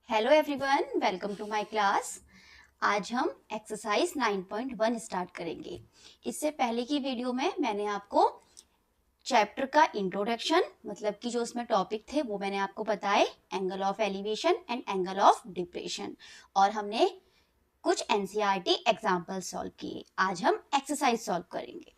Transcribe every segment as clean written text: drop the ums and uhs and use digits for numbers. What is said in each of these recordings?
Hello everyone, welcome to my class. आज हम exercise 9.1 start करेंगे। इससे पहले की वीडियो में मैंने आपको चैप्टर का इंट्रोडक्शन मतलब कि जो उसमें टॉपिक थे वो मैंने आपको बताए, angle of elevation and angle of depression, और हमने कुछ एनसीईआरटी एग्जाम्पल सॉल्व किए। आज हम एक्सरसाइज सॉल्व करेंगे।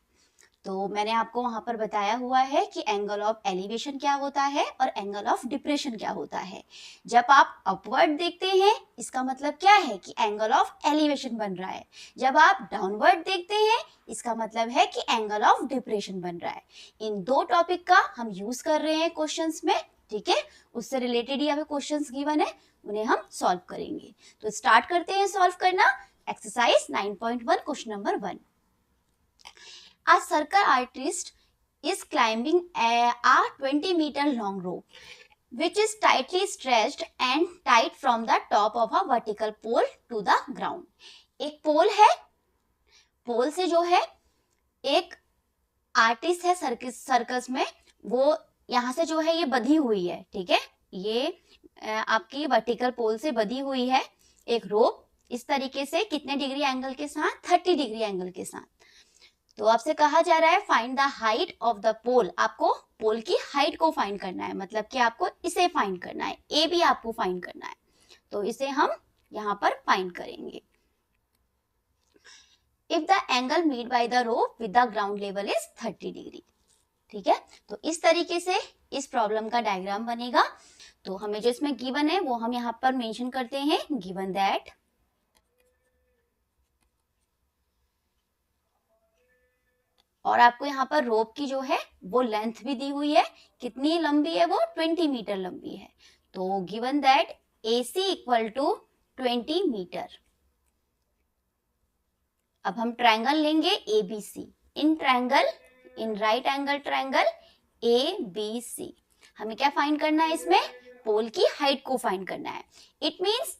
तो मैंने आपको वहां पर बताया हुआ है कि एंगल ऑफ एलिवेशन क्या होता है और एंगल ऑफ डिप्रेशन क्या होता है। जब आप अपवर्ड देखते हैं इसका मतलब क्या है कि एंगल ऑफ एलिवेशन बन रहा है। जब आप डाउनवर्ड देखते हैं इसका मतलब है कि एंगल ऑफ डिप्रेशन बन रहा है। इन दो टॉपिक का हम यूज कर रहे हैं क्वेश्चंस में, ठीक है। उससे रिलेटेड ही हमें क्वेश्चंस गिवन है, उन्हें हम सॉल्व करेंगे। तो स्टार्ट करते हैं सॉल्व करना। Exercise 9.1 question number 1। A circus artist is climbing a 20-meter long rope, which is tightly stretched and tied from the top of a vertical pole to the ground. एक पोल है, पोल से जो है एक आर्टिस्ट है सर्कस में, वो यहाँ से जो है ये बंधी हुई है, ठीक है। ये आपकी वर्टिकल पोल से बंधी हुई है एक रोप, इस तरीके से कितने डिग्री एंगल के साथ, 30 डिग्री एंगल के साथ। तो आपसे कहा जा रहा है find the height of the pole. आपको पोल की हाइट को फाइंड करना है, मतलब कि आपको इसे फाइंड करना है, ए भी आपको फाइंड करना है। तो इसे हम यहाँ पर फाइंड करेंगे। If the angle made by the rope with the ground level is 30 degree, ठीक है। तो इस तरीके से इस प्रॉब्लम का डायग्राम बनेगा। तो हमें जो इसमें गिवन है वो हम यहाँ पर मेंशन करते हैं। गिवन दैट और आपको यहाँ पर रोप की जो है वो लेंथ भी दी हुई है, कितनी लंबी है वो, 20 मीटर लंबी है। तो given that AC equal to 20 metre. अब हम ट्रायंगल लेंगे ABC। In triangle, in right angle triangle ABC हमें क्या फाइंड करना है, इसमें पोल की हाइट को फाइंड करना है। इट मींस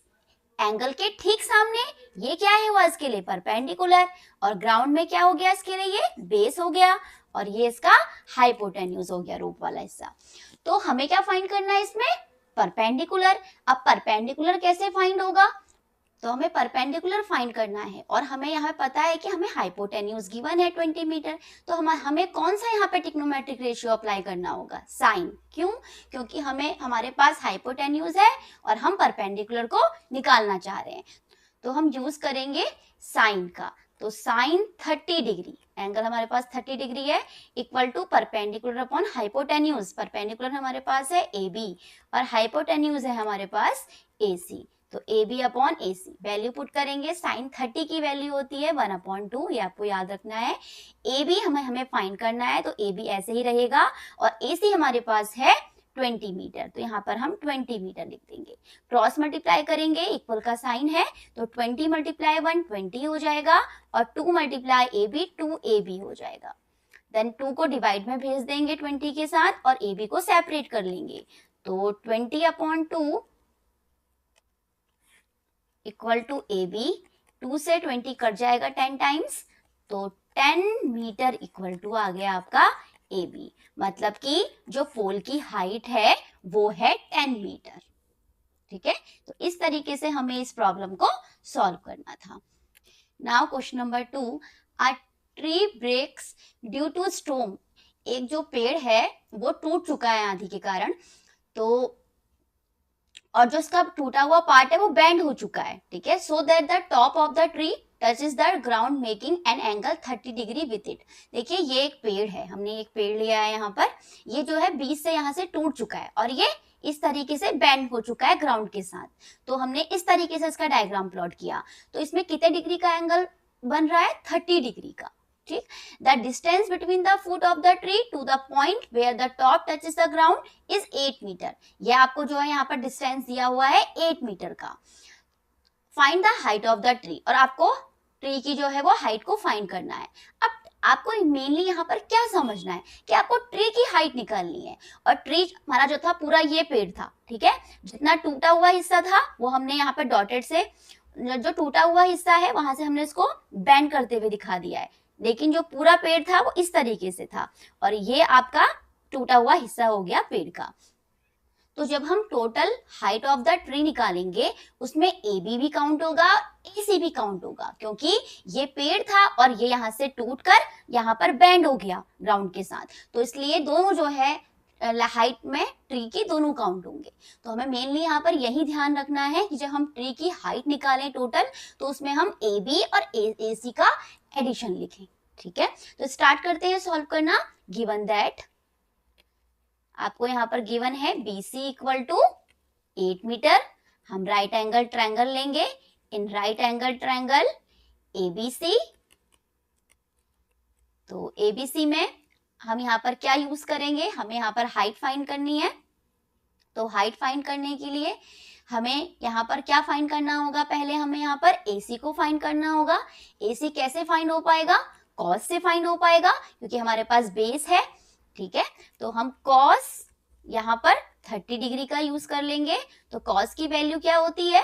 एंगल के ठीक सामने ये क्या है, हुआ इसके लिए परपेंडिकुलर, और ग्राउंड में क्या हो गया इसके लिए, ये बेस हो गया, और ये इसका हाइपोटेन्यूज हो गया, रूप वाला हिस्सा। तो हमें क्या फाइंड करना है इसमें, परपेंडिकुलर। अब परपेंडिकुलर कैसे फाइंड होगा, तो हमें परपेंडिकुलर फाइंड करना है, और हमें यहाँ पता है कि हमें हाइपोटेन्यूज गिवन है 20 मीटर। तो हमें कौन सा यहाँ पे टिग्नोमेट्रिक रेशियो अप्लाई करना होगा, साइन। क्यों, क्योंकि हमें हमारे पास हाइपोटेन्यूज है और हम परपेंडिकुलर को निकालना चाह रहे हैं। तो हम यूज करेंगे साइन का। तो साइन 30 डिग्री, एंगल हमारे पास 30 डिग्री है, equal to perpendicular upon hypotenuse. Perpendicular हमारे पास है AB और हाइपोटेन्यूज है हमारे पास AC। तो AB upon AC value put करेंगे। साइन 30 की वैल्यू होती है 1/2, ये आपको याद रखना है। AB हमें फाइंड करना है, तो AB ऐसे ही रहेगा, और AC हमारे पास है 20 मीटर, तो यहाँ पर हम 20 मीटर लिख देंगे। क्रॉस मल्टीप्लाई करेंगे, इक्वल का साइन है, तो 20 मल्टीप्लाई 1 20 हो जाएगा, और 2 मल्टीप्लाई AB 2AB हो जाएगा। देन 2 को डिवाइड में भेज देंगे 20 के साथ, और AB को सेपरेट कर लेंगे। तो 20/2 इक्वल टू AB, 2 से 20 कट जाएगा 10 टाइम्स, तो 10 मीटर इक्वल टू आ गया आपका AB। मतलब कि जो पोल की हाइट है वो है 10 मीटर, ठीक है। तो इस तरीके से हमें इस प्रॉब्लम को सॉल्व करना था। Now question number 2, a tree breaks due to storm. एक जो पेड़ है वो टूट चुका है आंधी के कारण, तो और जो इसका टूटा हुआ पार्ट है वो बेंड हो चुका है, ठीक है। So that the top of the tree touches the ground making an angle 30 degree with it. देखिए ये एक पेड़ है, हमने एक पेड़ लिया है यहाँ पर, ये जो है बीच से यहाँ से टूट चुका है और ये इस तरीके से बेंड हो चुका है ग्राउंड के साथ। तो हमने इस तरीके से इसका डायग्राम प्लॉट किया। तो इसमें कितने डिग्री का एंगल बन रहा है, 30 डिग्री का, ठीक। The distance between the foot of the tree to the point where the top touches the ground is 8 metre. ये आपको जो है यहाँ पर डिस्टेंस दिया हुआ है 8 मीटर का। Find the height of the tree, और आपको ट्री की जो है वो हाइट को फाइंड करना है। अब आपको मेनली यहाँ पर क्या समझना है कि आपको ट्री की हाइट निकालनी है, और ट्री हमारा जो था पूरा ये पेड़ था, ठीक है। जितना टूटा हुआ हिस्सा था वो हमने यहाँ पर डॉटेड से, जो टूटा हुआ हिस्सा है वहां से हमने इसको बेंड करते हुए दिखा दिया है, लेकिन जो पूरा पेड़ था वो इस तरीके से था, और ये आपका टूटा हुआ हिस्सा हो गया पेड़ का। तो जब हम total height of the tree निकालेंगे उसमें AB भी काउंट होगा, AC भी काउंट होगा, क्योंकि ये पेड़ था और ये यहाँ से टूटकर यहाँ पर बेंड हो गया ग्राउंड के साथ, तो इसलिए दोनों जो है हाइट में ट्री की दोनों काउंट होंगे। तो हमें मेनली यहाँ पर यही ध्यान रखना है कि जब हम ट्री की हाइट निकालें टोटल, तो उसमें हम AB और AC का एडिशन लिखें। ठीक है, तो स्टार्ट करते हैं सॉल्व करना। गिवन दैट, आपको यहाँ पर गिवन है BC इक्वल टू 8 मीटर। हम राइट एंगल ट्रायंगल लेंगे। इन राइट एंगल ट्रायंगल ABC, तो ABC में हम यहाँ पर क्या यूज करेंगे, हमें यहाँ पर हाइट फाइंड करनी है। तो हाइट फाइंड करने के लिए हमें यहाँ पर क्या फाइंड करना होगा, पहले हमें यहाँ पर AC को फाइंड करना होगा। AC कैसे फाइंड हो पाएगा, कॉस से फाइंड हो पाएगा, क्योंकि हमारे पास बेस है। ठीक है, तो हम कॉस यहाँ पर 30 डिग्री का यूज कर लेंगे। तो कॉस की वैल्यू क्या होती है,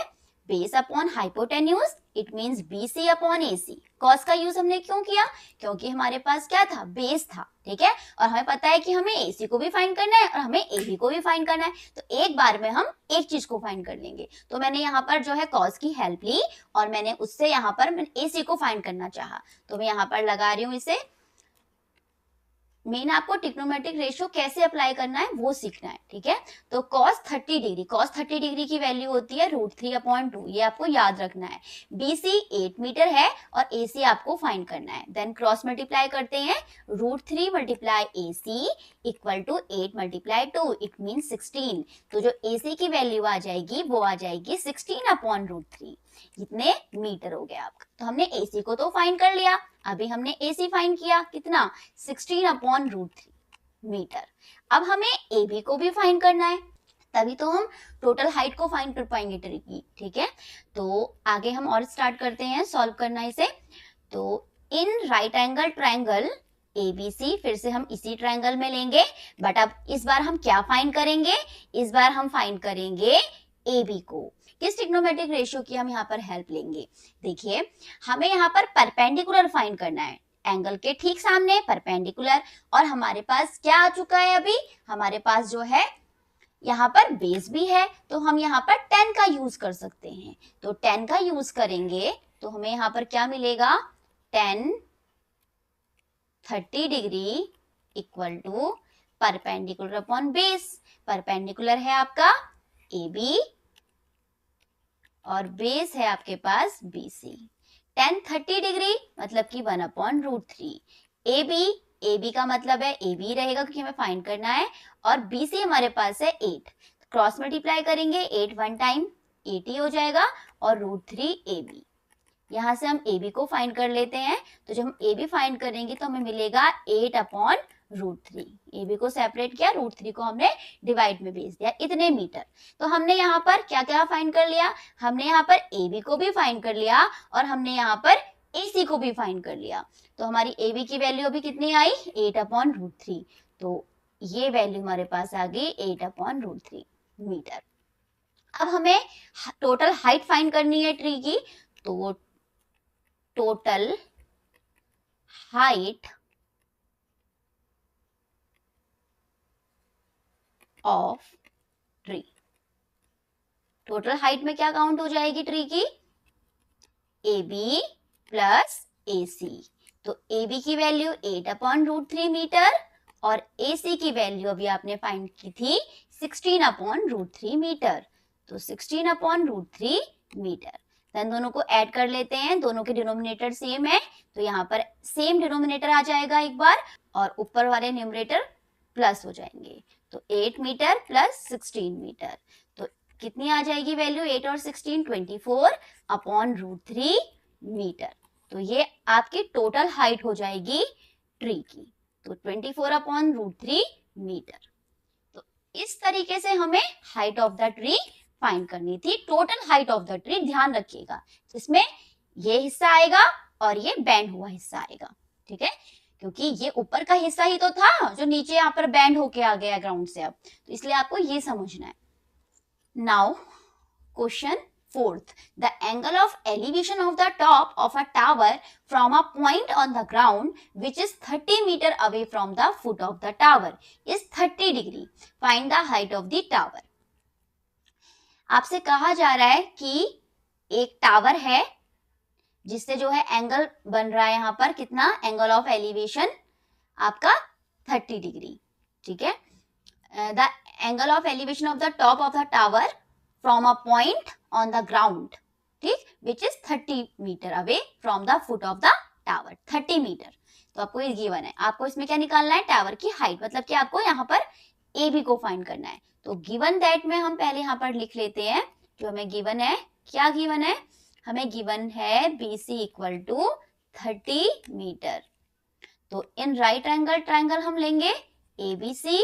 base upon hypotenuse, it means BC upon AC। Cos का यूज हमने क्यों किया, क्योंकि हमारे पास क्या था, बेस था। ठीक है, और हमें पता है कि हमें AC को भी फाइंड करना है और हमें AB को भी फाइंड करना है, तो एक बार में हम एक चीज को फाइंड कर लेंगे। तो मैंने यहाँ पर जो है कॉस की हेल्प ली और मैंने उससे यहाँ पर AC को फाइंड करना चाहा, तो मैं यहाँ पर लगा रही हूँ इसे। मेन आपको ट्रिग्नोमेट्रिक रेशियो कैसे अप्लाई करना है वो सीखना है। ठीक है, तो cos 30 डिग्री, cos 30 डिग्री की वैल्यू होती है √3/2, ये आपको याद रखना है। BC 8 मीटर है और AC आपको फाइंड करना है। देन क्रॉस मल्टीप्लाई करते हैं, √3 × AC equal to 8 × 2, it mean 16। तो जो AC की वैल्यू आ जाएगी वो आ जाएगी 16/√3, इतने मीटर हो गया आपका। तो हमने AC को तो फाइंड कर लिया, अभी हमने AC फाइंड किया कितना, 16/√3 मीटर। अब हमें AB को भी फाइंड करना है, तभी तो हम टोटल हाइट को फाइंड कर पाएंगे ट्री की। ठीक है, तो आगे हम और स्टार्ट करते हैं सॉल्व करना इसे। तो in right angle triangle ABC, फिर से हम इसी ट्रायंगल में लेंगे, बट अब इस बार हम क्या फाइंड करेंगे, इस बार हम फाइंड करेंगे AB को। किस ट्रिग्नोमेट्रिक रेशियो की हम यहाँ पर हेल्प लेंगे, देखिए हमें यहाँ पर परपेंडिकुलर फाइंड करना है, एंगल के ठीक सामने परपेंडिकुलर। और हमारे पास क्या आ चुका है, अभी हमारे पास जो है यहाँ पर बेस भी है, तो हम यहाँ पर 10 का यूज कर सकते हैं। तो 10 का यूज करेंगे तो हमें यहाँ पर क्या मिलेगा, 10 30 degree equal to perpendicular upon base. Perpendicular है आपका AB और बेस है आपके पास BC। 10 30 डिग्री मतलब कि 1/√3। AB का मतलब है AB रहेगा क्योंकि हमें फाइंड करना है, और BC हमारे पास है 8। क्रॉस मल्टीप्लाई करेंगे, 8 1 टाइम 80 हो जाएगा और √3 AB। यहाँ से हम AB को फाइंड कर लेते हैं, तो जब हम AB फाइंड करेंगे तो हमें मिलेगा 8/√3। AB को सेपरेट किया, √3 को हमने डिवाइड में भेज दिया, इतने मीटर। तो हमने यहाँ पर क्या क्या फाइंड कर लिया, हमने यहाँ पर AB को भी फाइंड कर लिया और हमने यहाँ पर AC को भी फाइंड कर लिया। तो हमारी AB की वैल्यू अभी कितनी आई, 8/√3। तो ये वैल्यू हमारे पास आ गई 8/√3 मीटर। अब हमें टोटल हाइट फाइंड करनी है ट्री की, तो total height of tree, total height में क्या काउंट हो जाएगी ट्री की, AB प्लस AC। तो AB की वैल्यू 8/√3 मीटर और AC की वैल्यू अभी आपने फाइंड की थी 16/√3 मीटर। तो 16/√3 मीटर। देन दोनों को ऐड कर लेते हैं, दोनों के डिनोमिनेटर सेम है, तो यहाँ पर सेम डिनोमिनेटर आ जाएगा एक बार और ऊपर वाले न्यूमरेटर प्लस हो जाएंगे। तो 8 मीटर प्लस 16 मीटर, तो कितनी आ जाएगी वैल्यू, 8 और 16 24/√3 मीटर। तो ये आपकी टोटल हाइट हो जाएगी ट्री की, तो 24/√3 मीटर। तो इस तरीके से हमें height of the tree find करनी थी, total height of the tree. ध्यान रखिएगा जिसमें ये हिस्सा आएगा और ये बैंड हुआ हिस्सा आएगा। ठीक है, क्योंकि ये ऊपर का हिस्सा ही तो था जो नीचे यहाँ पर बैंड होके आ गया ग्राउंड से, अब तो इसलिए आपको ये समझना है। Now question 4th, the angle of elevation of the top of a tower from a point on the ground which is 30 meter away from the foot of the tower is 30 degree. Find the height of the tower. आपसे कहा जा रहा है कि एक tower है जिससे जो है एंगल बन रहा है यहाँ पर कितना, एंगल ऑफ एलिवेशन आपका 30 डिग्री, ठीक है। The angle of elevation of the top of the tower from a point on the ground, ठीक, which is 30 metre away from the foot of the tower, 30 metre. तो आपको ये given है, आपको इसमें क्या निकालना है, टावर की हाइट, मतलब कि आपको यहाँ पर ए बी को फाइंड करना है। तो गिवन दैट में हम पहले यहाँ पर लिख लेते हैं जो हमें गिवन है। क्या गिवन है, हमें गिवन है BC इक्वल टू 30 मीटर। तो इन राइट एंगल ट्रायंगल हम लेंगे ABC,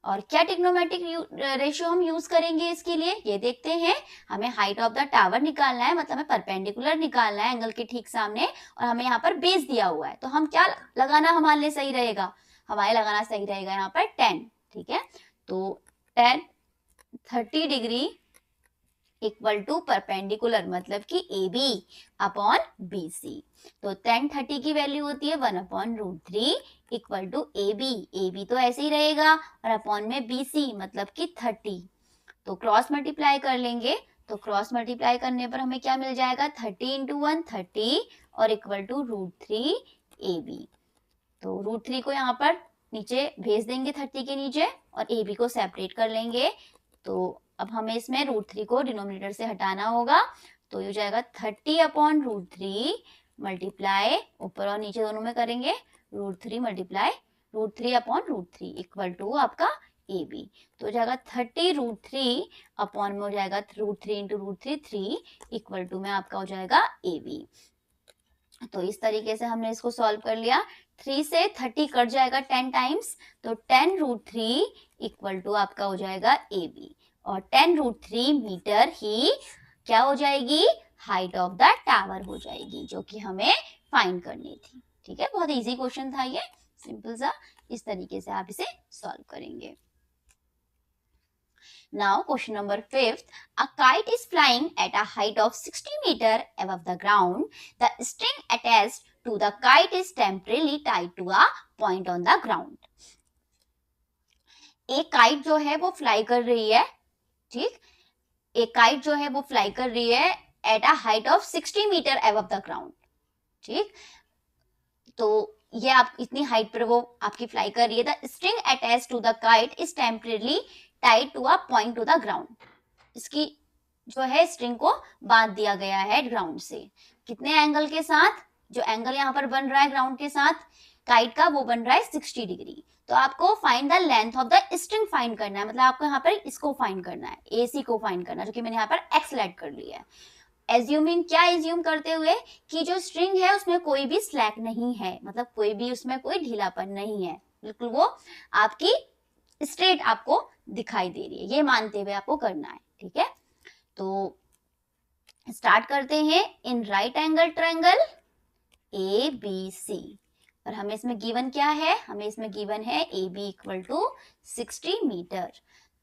और क्या ट्रिग्नोमेट्रिक रेशियो हम यूज करेंगे इसके लिए, ये देखते हैं। हमें हाइट ऑफ द टावर निकालना है, मतलब हमें परपेंडिकुलर निकालना है एंगल के ठीक सामने, और हमें यहाँ पर बेस दिया हुआ है। तो हम क्या लगाना हमारे लिए सही रहेगा, हमारे लगाना सही रहेगा यहाँ पर 10, ठीक है। तो 30 डिग्री इक्वल टू परपेंडिकुलर, मतलब कि AB अपॉन BC। तो tan 30 की वैल्यू होती है 1/√3 इक्वल टू AB तो ऐसे ही रहेगा, और अपॉन में BC मतलब कि 30। तो क्रॉस मल्टीप्लाई कर लेंगे, तो क्रॉस मल्टीप्लाई करने पर हमें क्या मिल जाएगा, 30 इंटू 1 30 और इक्वल टू √3 AB। तो √3 को यहाँ पर नीचे भेज देंगे 30 के नीचे, और AB को सेपरेट कर लेंगे। तो अब हमें इसमें √3 को डिनोमिनेटर से हटाना होगा, तो ये हो जाएगा 30/√3 मल्टीप्लाई, ऊपर और नीचे दोनों में करेंगे, √3 मल्टीप्लाई √3/√3 इक्वल टू आपका AB। तो हो जाएगा 30√3 अपॉन में हो जाएगा √3 इंटू √3 3 इक्वल टू में आपका हो जाएगा AB। तो इस तरीके से हमने इसको सॉल्व कर लिया। 3 से 30 कट जाएगा 10 टाइम्स, तो 10√3 इक्वल टू आपका हो जाएगा AB, और 10√3 मीटर ही क्या हो जाएगी, हाइट ऑफ द टावर हो जाएगी, जो कि हमें फाइंड करनी थी, ठीक है। बहुत इजी क्वेश्चन था ये, सिंपल सा, इस तरीके से आप इसे सॉल्व करेंगे। Now question number 5th, a kite is flying at a height of 60 meter above the ground. The string attached to the kite is temporarily tied to a point on the ground. एक kite जो है वो fly कर रही है, ठीक, एक kite जो है वो फ्लाई कर रही है at a height of 60 metre above the ground, ठीक। तो ये आप इतनी हाइट पर वो आपकी फ्लाई कर रही है। The string attached to the kite is temporarily tied to a point to the ground. इसकी जो है स्ट्रिंग को बांध दिया गया है ग्राउंड से, कितने एंगल के साथ, जो एंगल यहाँ पर बन रहा है ग्राउंड के साथ काइट का, वो बन रहा है 60 डिग्री। तो आपको find the length of the string find करना है, मतलब आपको यहाँ पर इसको फाइंड करना है, AC को फाइंड करना है, जो कि मैंने यहाँ पर X ऐड कर लिया है। एज्यूमिंग, क्या एज्यूम करते हुए कि जो स्ट्रिंग है उसमें कोई भी स्लैक नहीं है, मतलब कोई भी उसमें कोई ढीलापन नहीं है, बिल्कुल वो आपकी स्ट्रेट आपको दिखाई दे रही है, ये मानते हुए आपको करना है, ठीक है। तो स्टार्ट करते हैं। In right angle triangle ABC, और हमें इसमें गिवन क्या है, हमें इसमें गिवन है AB इक्वल टू 60 मीटर।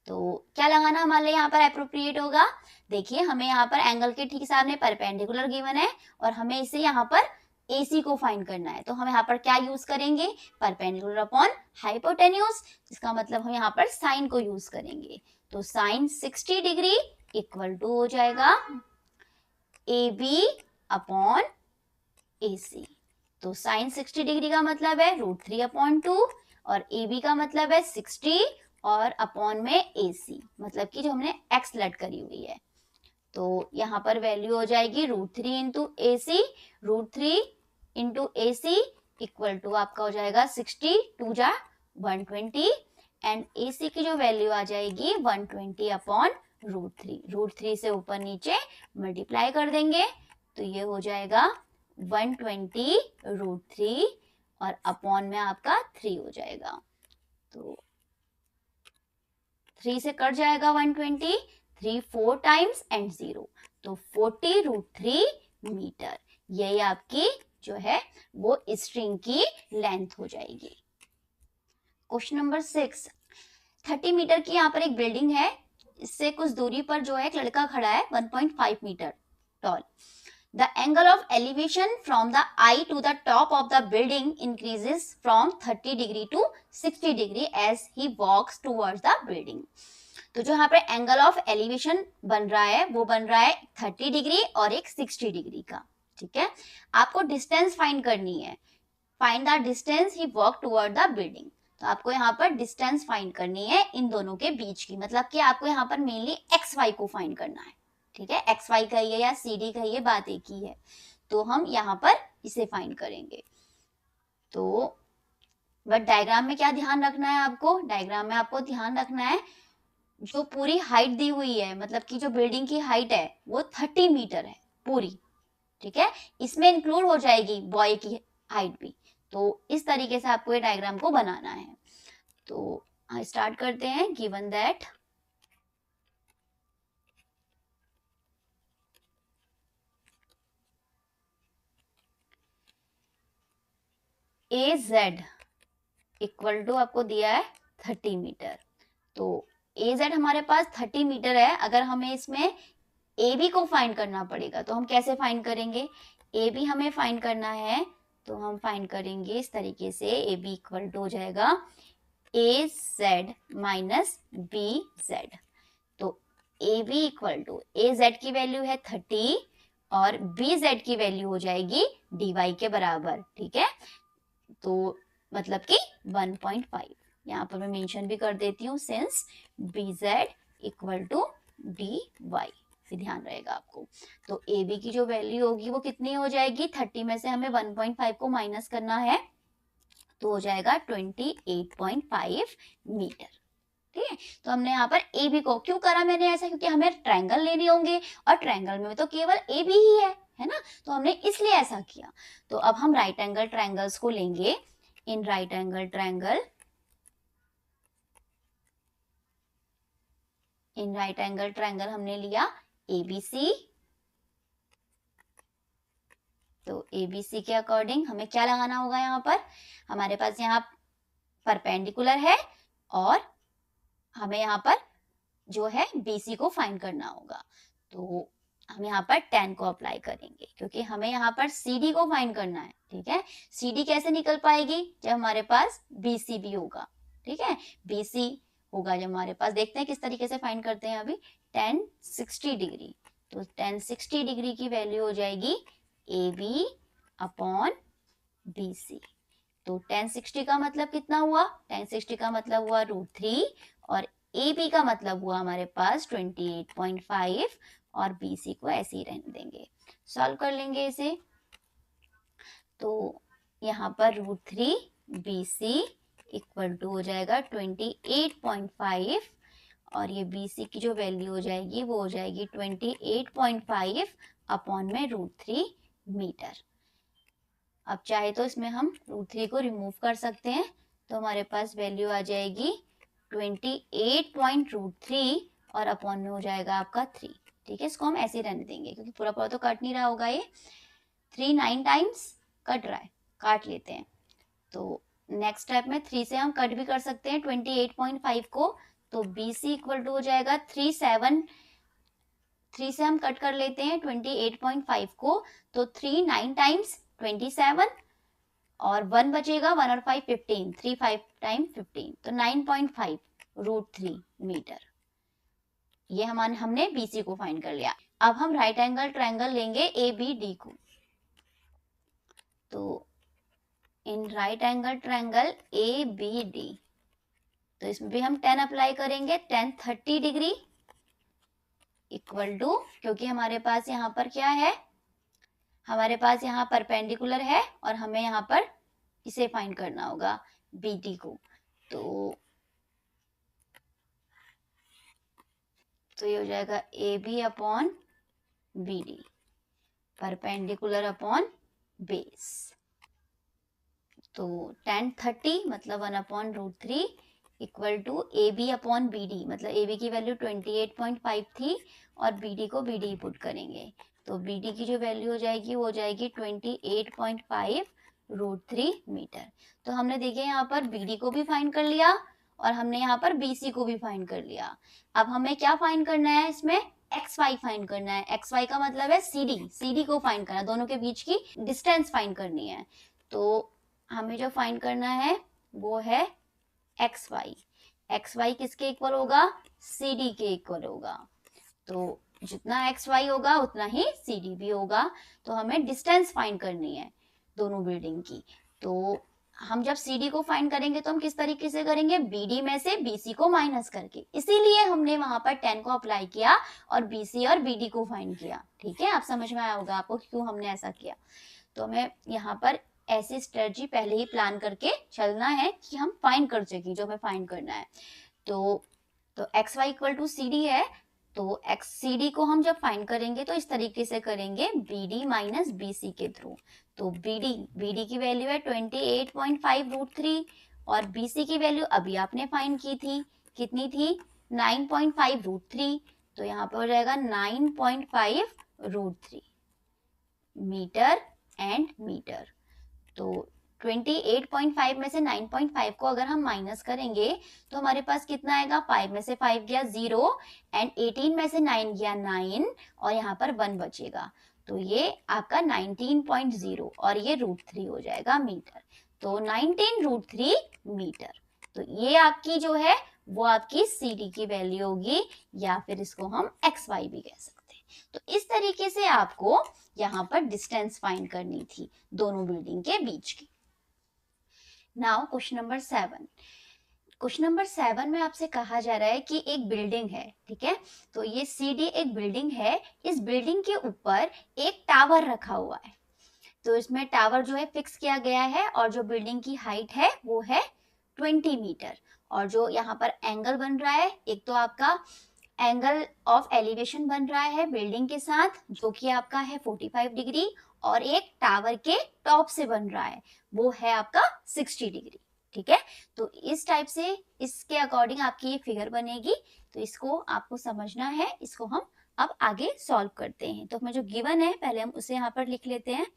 तो क्या लगाना हमारे यहाँ पर एप्रोप्रिएट होगा, देखिए हमें यहाँ पर एंगल के ठीक सामने परपेंडिकुलर गिवन है, और हमें इसे यहाँ पर AC को फाइंड करना है। तो हम यहाँ पर क्या यूज करेंगे, परपेंडिकुलर अपॉन हाइपोटेन्यूज, इसका मतलब हम यहाँ पर साइन को यूज करेंगे। तो साइन 60 डिग्री इक्वल टू हो जाएगा AB अपॉन AC। तो साइन 60 डिग्री का मतलब है √3/2, और AB का मतलब है 60 और अपॉन में AC, मतलब कि जो हमने X लेट करी हुई है। तो यहाँ पर वैल्यू हो जाएगी √3 into AC, √3 into AC equal to आपका हो जाएगा 60 2 जा 120, एंड AC की जो वैल्यू आ जाएगी 120 अपॉन √3 से ऊपर नीचे मल्टीप्लाई कर देंगे, तो ये हो जाएगा 120 √3 और अपॉन में आपका 3 हो जाएगा। तो 3 से कट जाएगा 120, 3 4 टाइम्स एंड 0, तो 40 √3 मीटर, यही आपकी जो है वो स्ट्रिंग की लेंथ हो जाएगी। क्वेश्चन नंबर 6, 30 मीटर की यहाँ पर एक बिल्डिंग है, इससे कुछ दूरी पर जो है एक लड़का खड़ा है 1.5 metre tall. The angle of elevation from the eye to the top of the building increases from 30 degree to 60 degree as he walks towards the building. तो जो यहाँ पे एंगल ऑफ एलिवेशन बन रहा है वो बन रहा है 30 डिग्री और एक 60 डिग्री का, ठीक है। आपको डिस्टेंस फाइंड करनी है, find the distance he walk toward the building. तो आपको यहाँ पर डिस्टेंस फाइंड करनी है इन दोनों के बीच की, मतलब कि आपको यहाँ पर मेनली एक्स वाई को फाइंड करना है, ठीक है। एक्स वाई कहिए या सी डी कहिए, बात एक ही है। तो हम यहाँ पर इसे फाइंड करेंगे। तो बट डायग्राम में क्या ध्यान रखना है आपको, डायग्राम में आपको ध्यान रखना है जो पूरी हाइट दी हुई है, मतलब कि जो बिल्डिंग की हाइट है वो 30 मीटर है पूरी, ठीक है। इसमें इंक्लूड हो जाएगी बॉय की हाइट भी। तो इस तरीके से आपको ये डायग्राम को बनाना है। तो स्टार्ट करते हैं। Given that A Z equal to आपको दिया है 30 मीटर। तो ए जेड हमारे पास 30 मीटर है। अगर हमें इसमें ए बी को फाइंड करना पड़ेगा तो हम कैसे फाइंड करेंगे, ए बी हमें फाइंड करना है तो हम फाइंड करेंगे इस तरीके से। ए बी इक्वल टू हो जाएगा A Z minus B Z. तो A B equal to A Z की वैल्यू है 30 और बी जेड की वैल्यू हो जाएगी डी वाई के बराबर, ठीक है। तो मतलब कि 1.5 यहाँ पर मैं मेंशन भी कर देती हूँ, since B Z equal to D Y, ध्यान रहेगा आपको। तो ए बी की जो वैल्यू होगी वो कितनी हो जाएगी, 30 में से हमें 1.5 को माइनस करना है तो हो जाएगा 28.5 मीटर, ठीक है। तो हमने यहाँ पर ए बी को क्यों करा मैंने ऐसा, क्योंकि हमें ट्रायंगल लेने होंगे और ट्रायंगल में तो केवल ए बी ही है ना, तो हमने इसलिए ऐसा किया। तो अब हम राइट एंगल ट्रायंगल्स को लेंगे। इन right angle triangle, in right angle triangle हमने लिया एबीसी। तो एबीसी के अकॉर्डिंग हमें क्या लगाना होगा, यहाँ पर हमारे पास यहाँ परपेंडिकुलर है और हमें यहाँ पर जो है बीसी को फाइंड करना होगा। तो हम यहाँ पर 10 को अप्लाई करेंगे क्योंकि हमें यहाँ पर सीडी को फाइंड करना है, ठीक है। सीडी कैसे निकल पाएगी, जब हमारे पास बीसी भी होगा, ठीक है। बीसी होगा जब हमारे पास, देखते हैं किस तरीके से फाइंड करते हैं अभी। 10 60 डिग्री, तो 10 60 डिग्री की वैल्यू हो जाएगी A B upon B C. तो 10 60 का मतलब कितना हुआ, 10 60 का मतलब हुआ √3 और ए बी का मतलब हुआ हमारे पास 28.5 और बी सी को ऐसे ही रहने देंगे। सॉल्व कर लेंगे इसे। तो यहाँ पर √3 बी सी इक्वल टू हो जाएगा 28.5 और ये बी सी की जो वैल्यू हो जाएगी वो हो जाएगी 28.5 अपॉन में √3 मीटर। अब चाहे तो इसमें हम √3 को रिमूव कर सकते हैं, तो हमारे पास वैल्यू आ जाएगी 28.3 और अपॉन में हो जाएगा आपका 3, ठीक है। इसको हम ऐसे ही रहने देंगे क्योंकि पूरा पूरा तो कट नहीं रहा होगा, ये 3 9 टाइम्स कट रहा है, काट लेते हैं। तो नेक्स्ट स्टेप में 3 से हम कट भी कर सकते हैं 28.5 को। तो बी सी इक्वल टू हो जाएगा 3 से हम कट कर लेते हैं 28.5 को, तो 3 9 टाइम्स 27 और 1 बचेगा, 1 और 5 15, 3 5 टाइम 15, तो 9.5 √3 मीटर। ये हमने बीसी को फाइंड कर लिया। अब हम राइट एंगल ट्रायंगल लेंगे ए बी डी को। तो in right angle triangle A B D, तो इसमें भी हम 10 अप्लाई करेंगे। 10 30 डिग्री इक्वल टू, क्योंकि हमारे पास यहाँ पर क्या है, हमारे पास यहाँ परपेंडिकुलर है और हमें यहाँ पर इसे फाइंड करना होगा बी डी को। तो ये हो जाएगा A B upon B D, perpendicular upon base. तो 10 30 मतलब 1 upon √3 equal to A B upon B D, मतलब ए बी की वैल्यू 28.5 थी और बी डी को बी डी पुट करेंगे। तो बी डी की जो वैल्यू हो जाएगी वो हो जाएगी 28.5 √3 मीटर। तो हमने देखिए यहाँ पर बी डी को भी फाइंड कर लिया और हमने यहाँ पर बी सी को भी फाइंड कर लिया। अब हमें क्या फाइंड करना है, इसमें एक्स वाई फाइंड करना है। एक्स वाई का मतलब है सी डी को फाइंड करना है, दोनों के बीच की डिस्टेंस फाइंड करनी है। तो हमें जो फाइंड करना है वो है एक्स वाई। एक्स वाई किसके इक्वल होगा, सी डी के इक्वल होगा। तो जितना एक्स वाई होगा उतना ही सी डी भी होगा। तो हमें डिस्टेंस फाइंड करनी है दोनों बिल्डिंग की। तो हम जब सी डी को फाइंड करेंगे तो हम किस तरीके से करेंगे, बी डी में से बी सी को माइनस करके, इसीलिए हमने वहां पर 10 को अप्लाई किया और बी सी और बी डी को फाइंड किया। ठीक है, आप समझ में आया होगा आपको क्यों हमने ऐसा किया। तो हमें यहाँ पर ऐसी स्ट्रेटजी पहले ही प्लान करके चलना है कि हम फाइंड कर सकें जो हमें फाइंड करना है। तो X Y equal to C D है, तो एक्स सी डी को हम जब फाइंड करेंगे तो इस तरीके से करेंगे, B D minus B C के थ्रू। तो बी डी की वैल्यू है 28.5√3 और बी सी की वैल्यू अभी आपने फाइंड की थी, कितनी थी, 9.5√3। तो यहाँ पर हो जाएगा 9.5√3 मीटर एंड मीटर। तो 28.5 में से 9.5 को अगर हम माइनस करेंगे तो हमारे पास कितना आएगा, 5 में से 5 गया 0 एंड 18 में से 9 गया 9 और यहाँ पर 1 बचेगा। तो ये आपका 19.0 और ये √3 हो जाएगा मीटर। तो 19√3 मीटर। तो ये आपकी जो है वो आपकी सी डी की वैल्यू होगी, या फिर इसको हम एक्स वाई भी कह सकते हैं। तो इस तरीके से आपको यहाँ पर डिस्टेंस फाइंड करनी थी दोनों बिल्डिंग के बीच की। Now question number 7। Question number 7 में आपसे कहा जा रहा है कि एक बिल्डिंग है, ठीक है, तो ये सी डी एक बिल्डिंग है, इस बिल्डिंग के ऊपर एक टावर रखा हुआ है। तो इसमें टावर जो है फिक्स किया गया है और जो बिल्डिंग की हाइट है वो है 20 मीटर। और जो यहाँ पर एंगल बन रहा है, एक तो आपका एंगल ऑफ एलिवेशन बन रहा है बिल्डिंग के साथ जो कि आपका है 45 डिग्री, और एक टावर के टॉप से बन रहा है वो है आपका 60 डिग्री। ठीक है, तो इस टाइप से इसके अकॉर्डिंग आपकी ये फिगर बनेगी। तो इसको आपको समझना है, इसको हम अब आगे सॉल्व करते हैं। तो हमें जो गिवन है पहले हम उसे यहाँ पर लिख लेते हैं।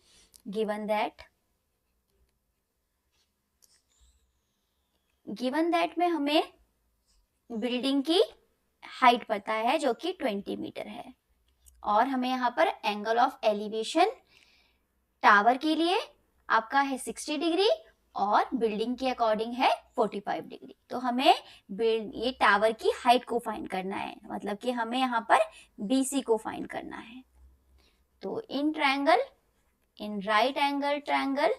गिवन दैट में हमें बिल्डिंग की हाइट पता है जो कि 20 मीटर है, और हमें यहाँ पर एंगल ऑफ एलिवेशन टावर के लिए आपका है 60 डिग्री और बिल्डिंग के अकॉर्डिंग है 45 डिग्री। तो हमें ये टावर की हाइट को फाइंड करना है, मतलब कि हमें यहाँ पर BC को फाइंड करना है। तो इन राइट एंगल ट्रायंगल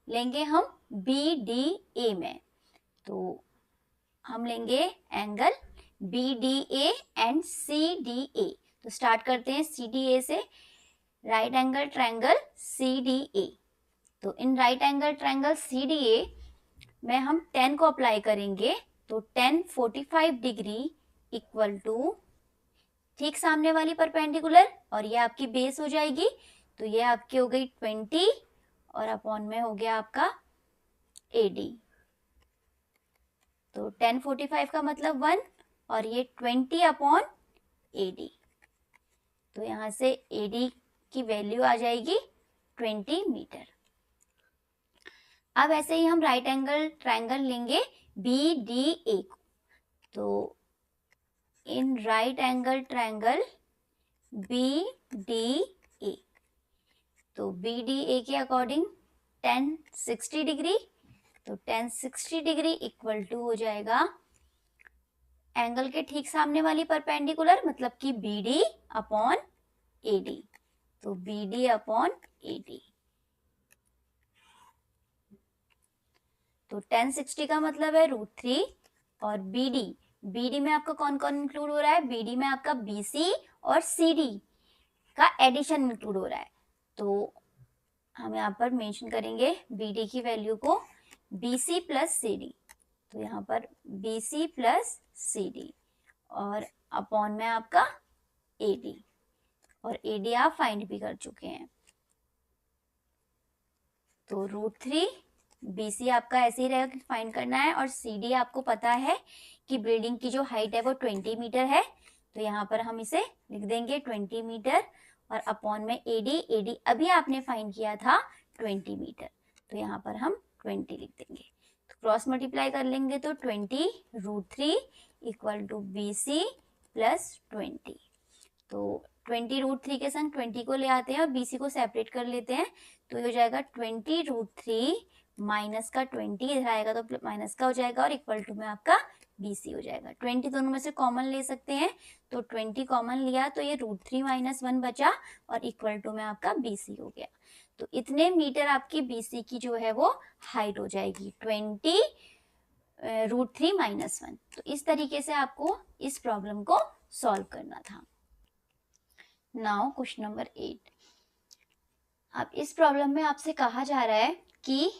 लेंगे हम BDA में। तो हम लेंगे एंगल BDA एंड CDA। तो स्टार्ट करते हैं CDA से, राइट एंगल ट्रायंगल CDA। तो in right angle triangle CDA में हम 10 को अप्लाई करेंगे। तो 10 45 डिग्री इक्वल टू ठीक सामने वाली परपेंडिकुलर, और ये आपकी बेस हो जाएगी। तो ये आपकी हो गई 20 और अपॉन में हो गया आपका AD। तो 10 45 का मतलब 1 और ये 20 अपॉन AD। तो यहाँ से AD की वैल्यू आ जाएगी 20 मीटर। अब ऐसे ही हम राइट एंगल ट्रायंगल लेंगे BDA को। तो in right angle triangle BDA, तो BDA के अकॉर्डिंग 10 60 डिग्री। तो 10 60 डिग्री इक्वल टू हो जाएगा एंगल के ठीक सामने वाली परपेंडिकुलर, मतलब कि BD अपॉन AD। तो BD अपॉन AD। तो 10 60 का मतलब है √3 और BD में आपका कौन कौन इंक्लूड हो रहा है, BD में आपका BC और CD का एडिशन इंक्लूड हो रहा है। तो हम यहाँ पर मेंशन करेंगे BD की वैल्यू को BC प्लस CD। तो यहाँ पर BC प्लस CD और अपॉन में आपका AD, और AD आप फाइंड भी कर चुके हैं। तो √3 BC आपका ऐसे ही रहेगा कि फाइंड करना है, और CD आपको पता है कि बिल्डिंग की जो हाइट है वो 20 मीटर है। तो यहाँ पर हम इसे लिख देंगे 20 मीटर और अपॉन में AD अभी आपने फाइंड किया था 20 मीटर। तो यहाँ पर हम 20 लिख देंगे। तो क्रॉस मल्टीप्लाई कर लेंगे तो 20 √3 इक्वल टू BC प्लस 20। तो 20 √3 के संग 20 को ले आते हैं और BC को सेपरेट कर लेते हैं। तो ये हो जाएगा 20 √3 माइनस का 20 इधर आएगा तो माइनस का हो जाएगा, और इक्वल टू में आपका BC हो जाएगा। 20 दोनों में से कॉमन ले सकते हैं, तो 20 कॉमन लिया तो ये √3 - 1 बचा और इक्वल टू में आपका BC हो गया। तो इतने मीटर आपकी BC की जो है वो हाइट हो जाएगी, 20 √3 - 1। तो इस तरीके से आपको इस प्रॉब्लम को सॉल्व करना था। Now question number 8। अब इस प्रॉब्लम में आपसे कहा जा रहा है कि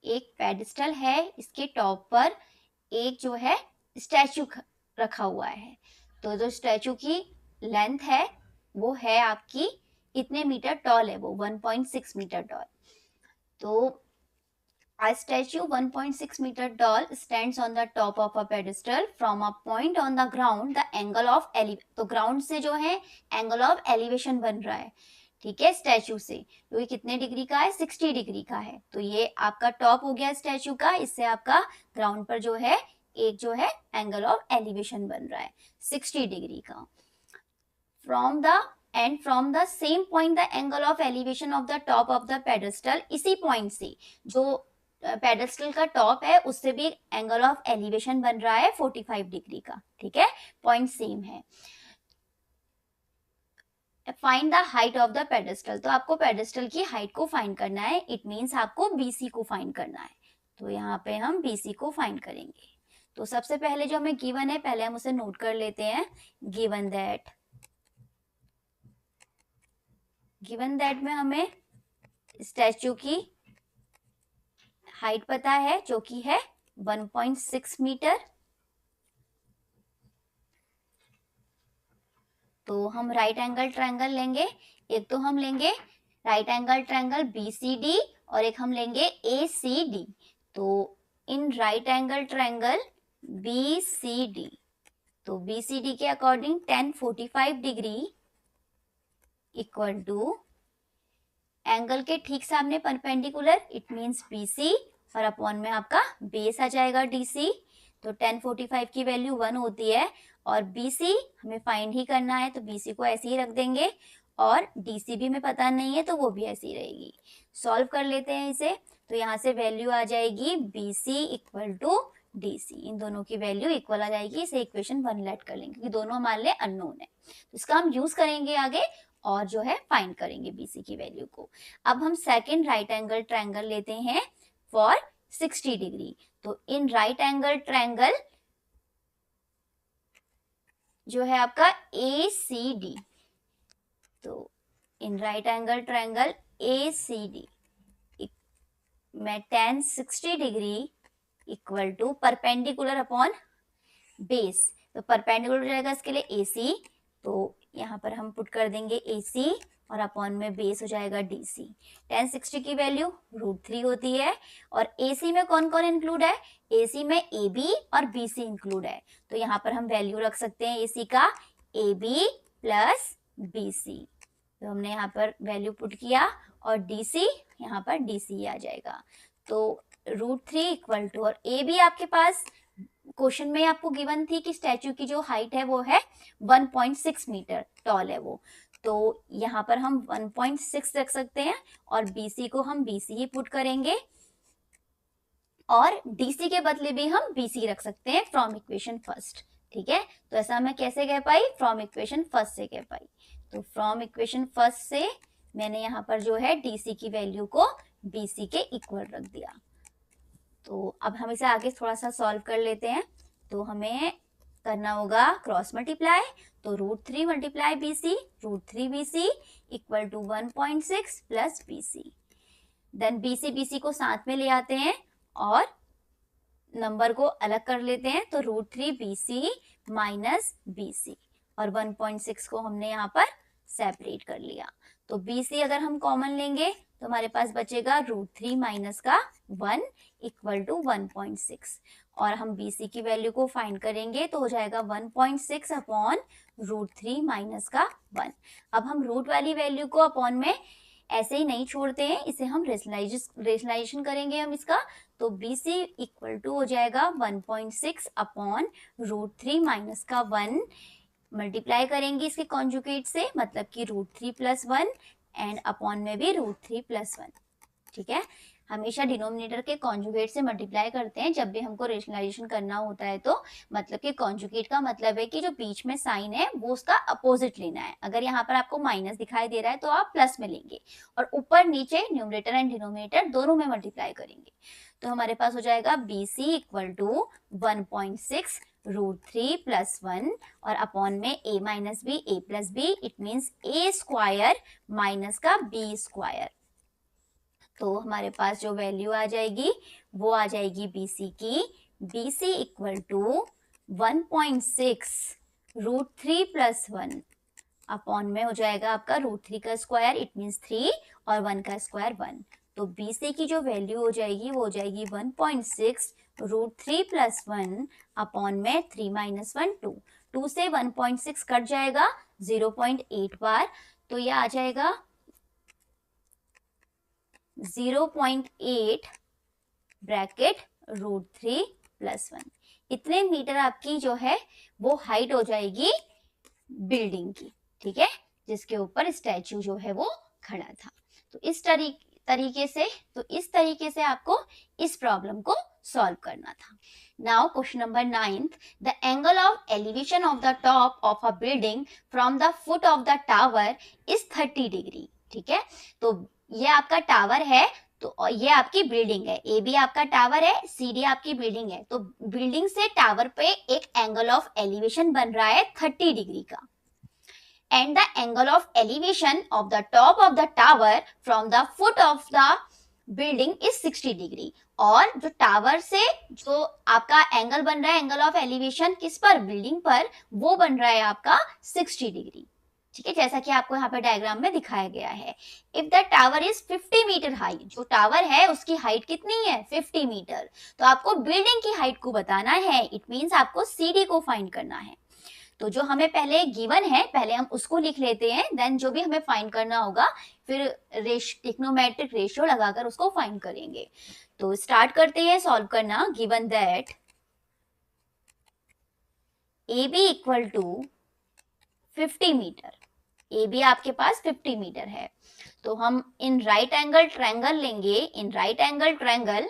एक पेडिस्टल है, इसके टॉप पर एक जो है स्टैचू रखा हुआ है। तो जो स्टैचू की लेंथ है वो है आपकी इतने मीटर टॉल है, वो 1.6 मीटर टॉल। तो a statue 1.6 meter tall stands on the top of a pedestal from a point on the ground the angle of तो ग्राउंड से जो है एंगल ऑफ एलिवेशन बन रहा है, ठीक है, स्टैचू से, तो ये कितने डिग्री का है, 60 डिग्री का है। तो ये आपका टॉप हो गया स्टैचू का, इससे आपका ग्राउंड पर जो है एक जो है एंगल ऑफ एलिवेशन बन रहा है 60 डिग्री का। From the same point the angle of elevation of the top of the pedestal, इसी पॉइंट से जो पेडेस्टल का टॉप है उससे भी एंगल ऑफ एलिवेशन बन रहा है 45 डिग्री का, ठीक है, पॉइंट सेम है। Find the height of the pedestal, तो आपको पेडेस्टल की हाइट को फाइंड करना है, इट मींस आपको BC को फाइंड करना है। तो यहाँ पे हम BC को फाइंड करेंगे। तो सबसे पहले जो हमें गिवन है, पहले हम उसे नोट कर लेते हैं। गिवन दैट में हमें स्टैचू की हाइट पता है जो कि है 1.6 मीटर। तो हम राइट एंगल ट्रायंगल लेंगे, एक तो हम लेंगे राइट एंगल ट्रायंगल BCD और एक हम लेंगे ACD। तो in right angle triangle BCD, तो BCD के according 1045 degree equal to angle के ठीक सामने परपेंडिकुलर, इट मींस BC, और अपॉन में आपका बेस आ जाएगा DC। तो 1045 की वैल्यू 1 होती है और BC हमें फाइंड ही करना है, तो BC को ऐसे ही रख देंगे और DC भी हमें पता नहीं है तो वो भी ऐसी रहेगी। सॉल्व कर लेते हैं इसे, तो यहाँ से वैल्यू आ जाएगी BC इक्वल टू DC, इन दोनों की वैल्यू इक्वल आ जाएगी। इसे इक्वेशन 1 लेट कर लेंगे क्योंकि दोनों हमारे लिए अननोन है, तो इसका हम यूज करेंगे आगे और जो है फाइंड करेंगे BC की वैल्यू को। अब हम सेकेंड राइट एंगल ट्रायंगल लेते हैं फॉर 60 डिग्री। तो इन राइट एंगल ट्रायंगल जो है आपका ACD, तो in right angle triangle ACD में 1060 degree equal to perpendicular upon base, तो परपेंडिकुलर हो जाएगा इसके लिए AC, तो यहाँ पर हम पुट कर देंगे AC और अपॉन में बेस हो जाएगा DC। 1060 की वैल्यू √3 होती है और AC में कौन कौन इंक्लूड है, AC में AB और BC इंक्लूड है, तो यहाँ पर हम वैल्यू रख सकते हैं AC का AB प्लस BC। तो हमने यहाँ पर वैल्यू पुट किया और DC यहाँ पर DC आ जाएगा। तो √3 इक्वल टू, और AB आपके पास क्वेश्चन में आपको गिवन थी कि स्टैचू की जो हाइट है वो है 1.6 मीटर टॉल है वो, तो यहाँ पर हम 1.6 रख सकते हैं और BC को हम BC ही पुट करेंगे और DC के बदले भी हम BC रख सकते हैं फ्रॉम इक्वेशन फर्स्ट, ठीक है। तो ऐसा मैं कैसे कह पाई, फ्रॉम इक्वेशन फर्स्ट से कह पाई। तो फ्रॉम इक्वेशन फर्स्ट से मैंने यहाँ पर जो है DC की वैल्यू को BC के इक्वल रख दिया। तो अब हम इसे आगे थोड़ा सा सॉल्व कर लेते हैं। तो हमें करना होगा क्रॉस मल्टीप्लाई, तो √3 multiply BC, √3 BC equal to 1.6 plus BC। Then BC को साथ में ले आते हैं और नंबर को अलग कर लेते हैं, तो √3 BC माइनस BC और 1.6 को हमने यहाँ पर सेपरेट कर लिया। तो BC अगर हम कॉमन लेंगे तो हमारे पास बचेगा √3 माइनस का 1 इक्वल टू 1.6 और हम BC की वैल्यू को फाइंड करेंगे तो हो जाएगा 1.6 अपॉन √3 माइनस का 1। अब हम रूट वाली वैल्यू को अपॉन में ऐसे ही नहीं छोड़ते हैं, इसे हम रेशनलाइजेशन करेंगे हम इसका, तो BC इक्वल टू हो जाएगा 1.6 अपॉन √3 माइनस का 1, मल्टीप्लाई करेंगे इसके कॉन्जुगेट से, मतलब कि √3 प्लस 1 एंड अपॉन में भी √3 प्लस 1, ठीक है। हमेशा डिनोमिनेटर के कॉन्जुगेट से मल्टीप्लाई करते हैं जब भी हमको रेशनलाइजेशन करना होता है। तो मतलब कि कॉन्जुगेट का मतलब है कि जो बीच में साइन है वो उसका अपोजिट लेना है। अगर यहाँ पर आपको माइनस दिखाई दे रहा है तो आप प्लस में लेंगे और ऊपर नीचे न्यूमरेटर एंड डिनोमिनेटर दोनों में मल्टीप्लाई करेंगे। तो हमारे पास हो जाएगा BC इक्वल टू 1.6 √3 + 1 और अपॉन में a minus B a plus B, it means a square minus का b स्क्वायर। तो हमारे पास जो वैल्यू आ जाएगी वो आ जाएगी BC की, BC इक्वल टू 1.6 √3 + 1 अपॉन में हो जाएगा आपका √3 का स्क्वायर, इट मीन्स 3 और 1 का स्क्वायर 1। तो BC की जो वैल्यू हो जाएगी वो हो जाएगी 1.6 √3 + 1 अपॉन में 3 - 1 2। 2 से 1.6 कट जाएगा 0.8 बार, तो ये आ जाएगा 0.8 ब्रैकेट √3 + 1। इतने मीटर आपकी जो है वो हाइट हो जाएगी बिल्डिंग की, ठीक है, जिसके ऊपर स्टैचू जो है वो खड़ा था। तो इस तरीके से आपको इस प्रॉब्लम को सॉल्व करना था। Now question number 9th, the angle of elevation of the top of a building from the foot of the tower is 30 degree. ठीक है, तो ये आपका टावर है, तो ये आपकी बिल्डिंग है, ए बी आपका टावर है, सी डी आपकी बिल्डिंग है। तो बिल्डिंग से टावर पे एक एंगल ऑफ एलिवेशन बन रहा है 30 डिग्री का। And the angle of elevation of the top of the tower from the foot of the building is 60 degree. और जो टावर से जो आपका एंगल बन रहा है, एंगल ऑफ एलिवेशन किस पर, बिल्डिंग पर, वो बन रहा है आपका 60 डिग्री। ठीक है, जैसा कि आपको यहाँ पे डायग्राम में दिखाया गया है। If the tower is 50 metre high, जो टावर है उसकी हाइट कितनी है 50 मीटर, तो आपको बिल्डिंग की हाइट को बताना है, इट मीन्स आपको CD को फाइंड करना है। तो जो हमें पहले गिवन है पहले हम उसको लिख लेते हैं, देन जो भी हमें फाइंड करना होगा फिर ट्रिग्नोमेट्रिक रेशियो लगाकर उसको फाइंड करेंगे। तो स्टार्ट करते हैं सॉल्व करना। Given that AB equal to 50 metre, AB आपके पास 50 मीटर है, तो हम इन राइट एंगल ट्रायंगल लेंगे, इन राइट एंगल ट्रायंगल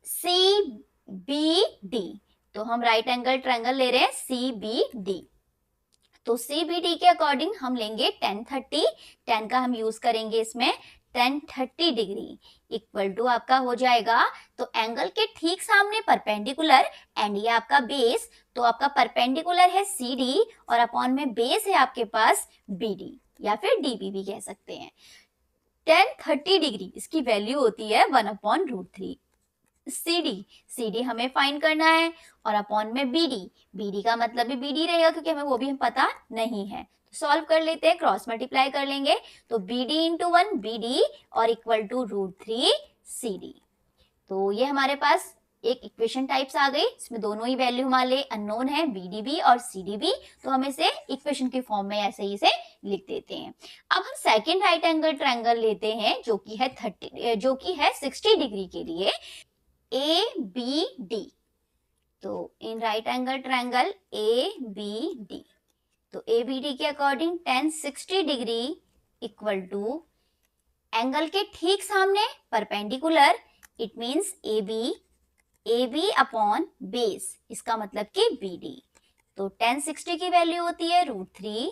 CBD। तो हम राइट एंगल ट्रायंगल ले रहे हैं CBD। तो CBD के अकॉर्डिंग हम लेंगे 1030, 10 का हम यूज करेंगे इसमें, 1030 डिग्री इक्वल टू आपका हो जाएगा, तो एंगल के ठीक सामने परपेंडिकुलर एंड ये आपका बेस, तो आपका परपेंडिकुलर है CD और अपॉन में बेस है आपके पास BD या फिर DB भी कह सकते हैं। 1030 डिग्री इसकी वैल्यू होती है 1/√3। CD हमें फाइंड करना है और अपॉन में BD का मतलब भी BD रहेगा क्योंकि हमें वो भी पता नहीं है। तो सॉल्व कर लेते हैं, क्रॉस मल्टीप्लाई कर लेंगे, तो BD × 1 BD और इक्वल टू √3 CD। तो ये हमारे पास एक इक्वेशन टाइप्स आ गई, इसमें दोनों ही वैल्यू हमारे अननोन है, BDB और CDB, तो हम इसे इक्वेशन के फॉर्म में ऐसे ही से लिख देते हैं। अब हम सेकेंड राइट एंगल ट्रायंगल लेते हैं जो कि है 60 डिग्री के लिए, ABD। तो in right angle triangle ABD, तो ABD के according 1060 degree equal to angle के ठीक सामने perpendicular, it means AB upon base, इसका मतलब कि BD। तो 1060 की वैल्यू होती है √3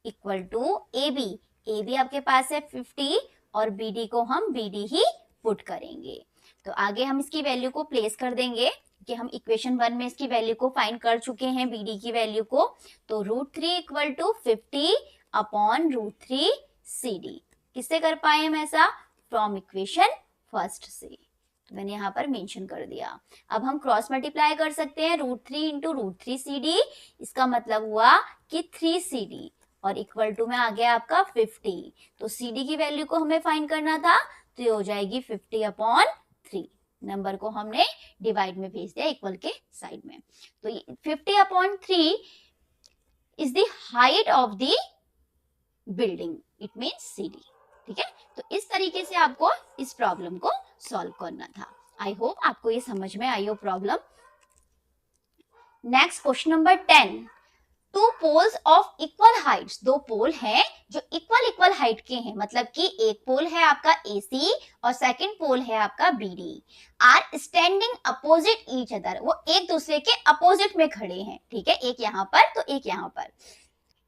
इक्वल टू AB आपके पास है 50 और BD को हम BD ही पुट करेंगे। तो आगे हम इसकी वैल्यू को प्लेस कर देंगे कि हम इक्वेशन 1 में इसकी वैल्यू को फाइंड कर चुके हैं BD की वैल्यू को। तो √3 इक्वल टू 50 अपॉन √3 CD। किससे कर पाए हम ऐसा, फ्रॉम इक्वेशन फर्स्ट से, तो मैंने यहाँ पर मेंशन कर दिया। अब हम क्रॉस मल्टीप्लाई कर सकते हैं, √3 × √3 CD, इसका मतलब हुआ कि 3 CD और इक्वल टू में आ गया आपका 50। तो CD की वैल्यू को हमें फाइंड करना था, तो ये हो जाएगी 50/3। नंबर को हमने डिवाइड में भेज दिया इक्वल के साइड में। तो 50/3 is the height of the building, it means CD। ठीक है, तो इस तरीके से आपको इस प्रॉब्लम को सॉल्व करना था। आई होप आपको ये समझ में आई हो problem. Next question number 10, 2 poles of equal heights, 2 pole हैं जो इक्वल हाइट के हैं, मतलब कि एक पोल है आपका AC और सेकंड पोल है आपका BD, are standing opposite each other, वो एक दूसरे के अपोजिट में खड़े हैं, ठीक है, एक यहाँ पर तो एक यहाँ पर,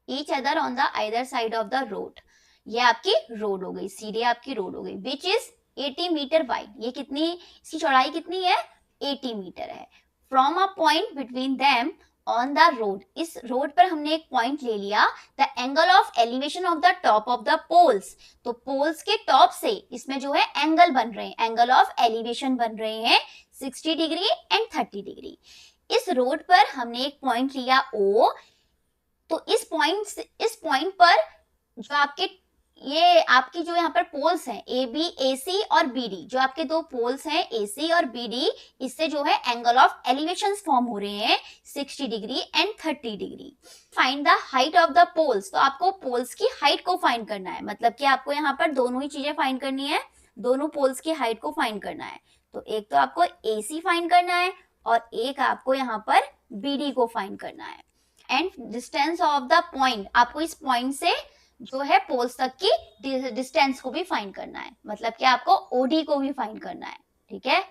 each other on the either side of the road, ये आपकी रोड हो गई, सीधी आपकी रोड हो गई, विच इज 80 मीटर वाइड, ये कितनी, इसकी चौड़ाई कितनी है, 80 मीटर है, from a point between them on the road, इस रोड पर हमने एक पॉइंट ले लिया, the angle of elevation of the top of the poles, तो पोल्स के टॉप से इसमें जो है एंगल बन रहे हैं, एंगल ऑफ एलिवेशन बन रहे हैं 60 डिग्री एंड 30 डिग्री। इस रोड पर हमने एक पॉइंट लिया O, तो इस पॉइंट पर जो आपके ये आपकी जो यहाँ पर पोल्स हैं AB, AC और BD, जो आपके दो पोल्स हैं AC और BD, इससे जो है एंगल ऑफ एलिवेशंस फॉर्म हो रहे हैं 60 degree and 30 degree. Find the height of the poles, तो आपको पोल्स की हाइट को फाइंड करना है, मतलब कि आपको यहाँ पर दोनों ही चीजें फाइंड करनी है, दोनों पोल्स की हाइट को फाइंड करना है, तो एक तो आपको AC फाइंड करना है और एक आपको यहाँ पर BD को फाइंड करना है। And distance of the point, आपको इस पॉइंट से जो है पोल्स तक की डिस्टेंस को भी फाइंड करना है, मतलब कि आपको OD को भी फाइंड करना है, ठीक है।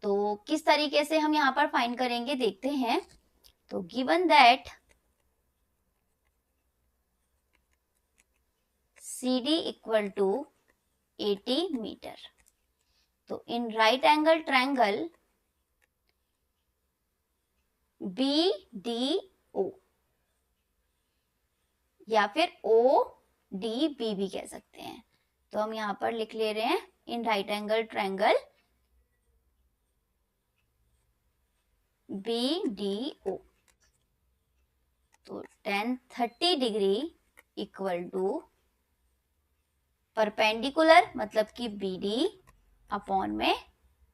तो किस तरीके से हम यहाँ पर फाइंड करेंगे देखते हैं। तो given that CD equal to 80 metre, तो in right angle triangle BDO या फिर ODB भी कह सकते हैं, तो हम यहाँ पर लिख ले रहे हैं in right angle triangle BDO, तो tan 30 degree equal to perpendicular, मतलब कि BD अपॉन में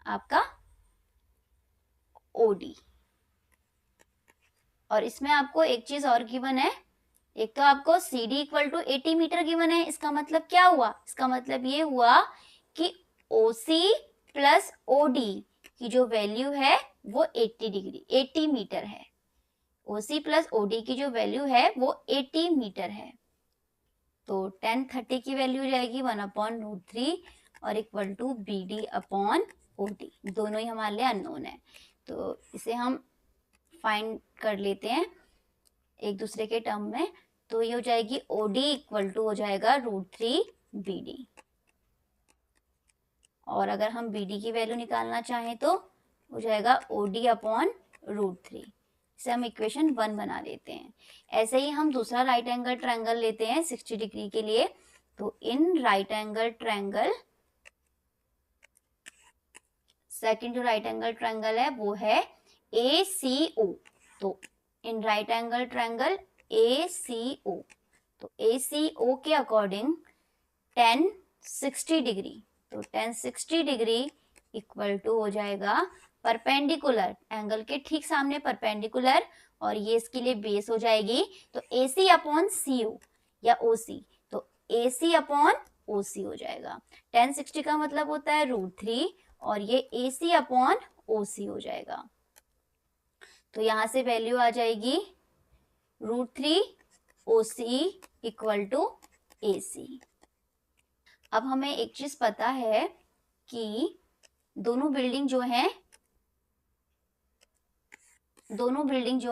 आपका OD। और इसमें आपको एक चीज और गिवन है, एक तो आपको CD equal to 80 metre given है, इसका मतलब क्या हुआ, इसका मतलब ये हुआ कि OC प्लस OD की जो वैल्यू है वो 80 मीटर है, OC प्लस OD की जो वैल्यू है वो 80 मीटर है, तो tan 30 की वैल्यू जाएगी 1/√3 और equal to BD upon OD, दोनों ही हमारे लिए अननोन है, तो इसे हम फाइंड कर लेते हैं एक दूसरे के टर्म में, तो ये हो जाएगी OD इक्वल टू हो जाएगा √3 BD, और अगर हम BD की वैल्यू निकालना चाहें तो हो जाएगा OD अपॉन √3, इसे हम इक्वेशन 1 बना देते हैं। ऐसे ही हम दूसरा राइट एंगल ट्रायंगल लेते हैं 60 डिग्री के लिए, तो in right angle triangle second जो राइट एंगल ट्रायंगल है वो है ACO, तो in right angle triangle ACO, तो ACO के अकॉर्डिंग tan 60 डिग्री, तो tan 60 डिग्री इक्वल टू हो जाएगा परपेंडिकुलर, एंगल के ठीक सामने परपेंडिकुलर, और ये इसके लिए बेस हो जाएगी, तो AC अपॉन CO या OC, तो AC अपॉन OC हो जाएगा, tan 60 का मतलब होता है √3 और ये AC अपॉन OC हो जाएगा, तो यहां से वैल्यू आ जाएगी √3 OC इक्वल टू AC। अब हमें एक चीज पता है कि दोनों बिल्डिंग जो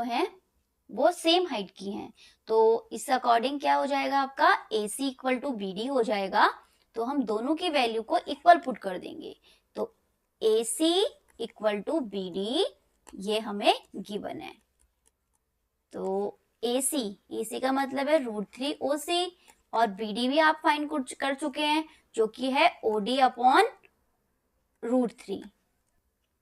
हैं वो सेम हाइट की हैं, तो इस अकॉर्डिंग क्या हो जाएगा आपका AC इक्वल टू BD हो जाएगा, तो हम दोनों की वैल्यू को इक्वल पुट कर देंगे, तो AC इक्वल टू BD ये हमें गिवन है, तो AC का मतलब है √3 OC और BD भी आप फाइंड कर चुके हैं जो कि है OD अपॉन √3,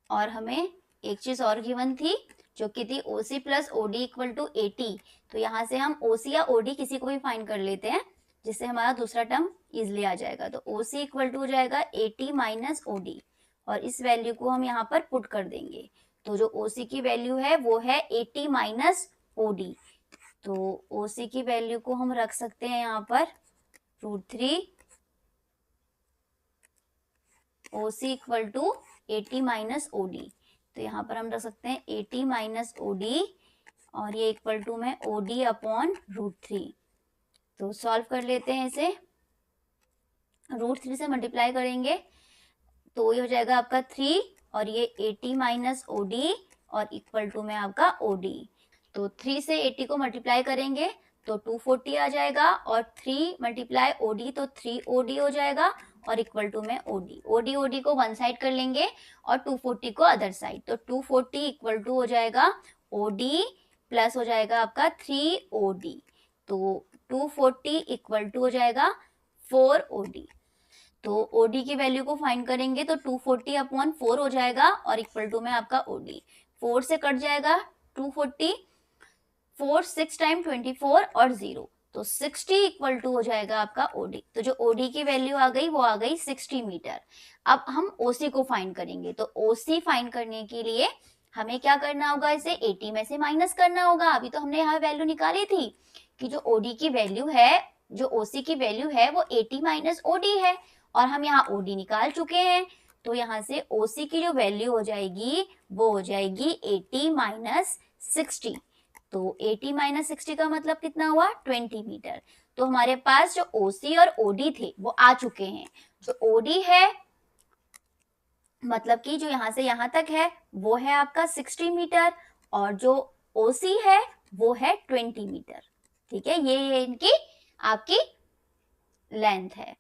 और हमें एक चीज और गिवन थी जो कि थी OC plus OD equal to 80, तो यहाँ से हम OC या OD किसी को भी फाइंड कर लेते हैं जिससे हमारा दूसरा टर्म इजिली आ जाएगा, तो OC इक्वल टू हो जाएगा 80 माइनस OD, और इस वैल्यू को हम यहाँ पर पुट कर देंगे, तो जो OC की वैल्यू है वो है 80 माइनस OD, तो OC की वैल्यू को हम रख सकते हैं यहाँ पर √3, OC equal to 80 minus OD, तो यहाँ पर हम रख सकते हैं 80 माइनस OD और ये इक्वल टू में OD अपॉन √3, तो सॉल्व कर लेते हैं इसे, √3 से मल्टीप्लाई करेंगे तो ये हो जाएगा आपका 3 और ये 80 माइनस OD और इक्वल टू में आपका OD। तो 3 से 80 को मल्टीप्लाई करेंगे तो 240 आ जाएगा और 3 मल्टीप्लाई OD तो 3 OD हो जाएगा और इक्वल टू में OD को वन साइड कर लेंगे और 240 को अदर साइड। तो 240 इक्वल टू हो जाएगा OD प्लस हो जाएगा आपका 3 OD। तो 240 इक्वल टू हो जाएगा 4 OD। तो OD की वैल्यू को फाइंड करेंगे तो 240 अपॉन 4 हो जाएगा और इक्वल टू में आपका OD। 4 से कट जाएगा 240, 4 6 टाइम 24 और 0 तो 60 इक्वल टू हो जाएगा आपका OD। तो जो OD की वैल्यू आ गई वो आ गई 60 मीटर। अब हम OC को फाइंड करेंगे। तो OC फाइंड करने के लिए हमें क्या करना होगा, इसे 80 में से माइनस करना होगा। अभी तो हमने यहाँ वैल्यू निकाली थी कि जो OD की वैल्यू है, जो OC की वैल्यू है वो 80 माइनस OD है और हम यहाँ OD निकाल चुके हैं। तो यहाँ से OC की जो वैल्यू हो जाएगी वो हो जाएगी 80 माइनस 60। तो 80 माइनस 60 का मतलब कितना हुआ, 20 मीटर। तो हमारे पास जो OC और OD थे वो आ चुके हैं। जो OD है मतलब कि जो यहाँ से यहाँ तक है वो है आपका 60 मीटर और जो OC है वो है 20 मीटर। ठीक है, ये इनकी आपकी लेंथ है।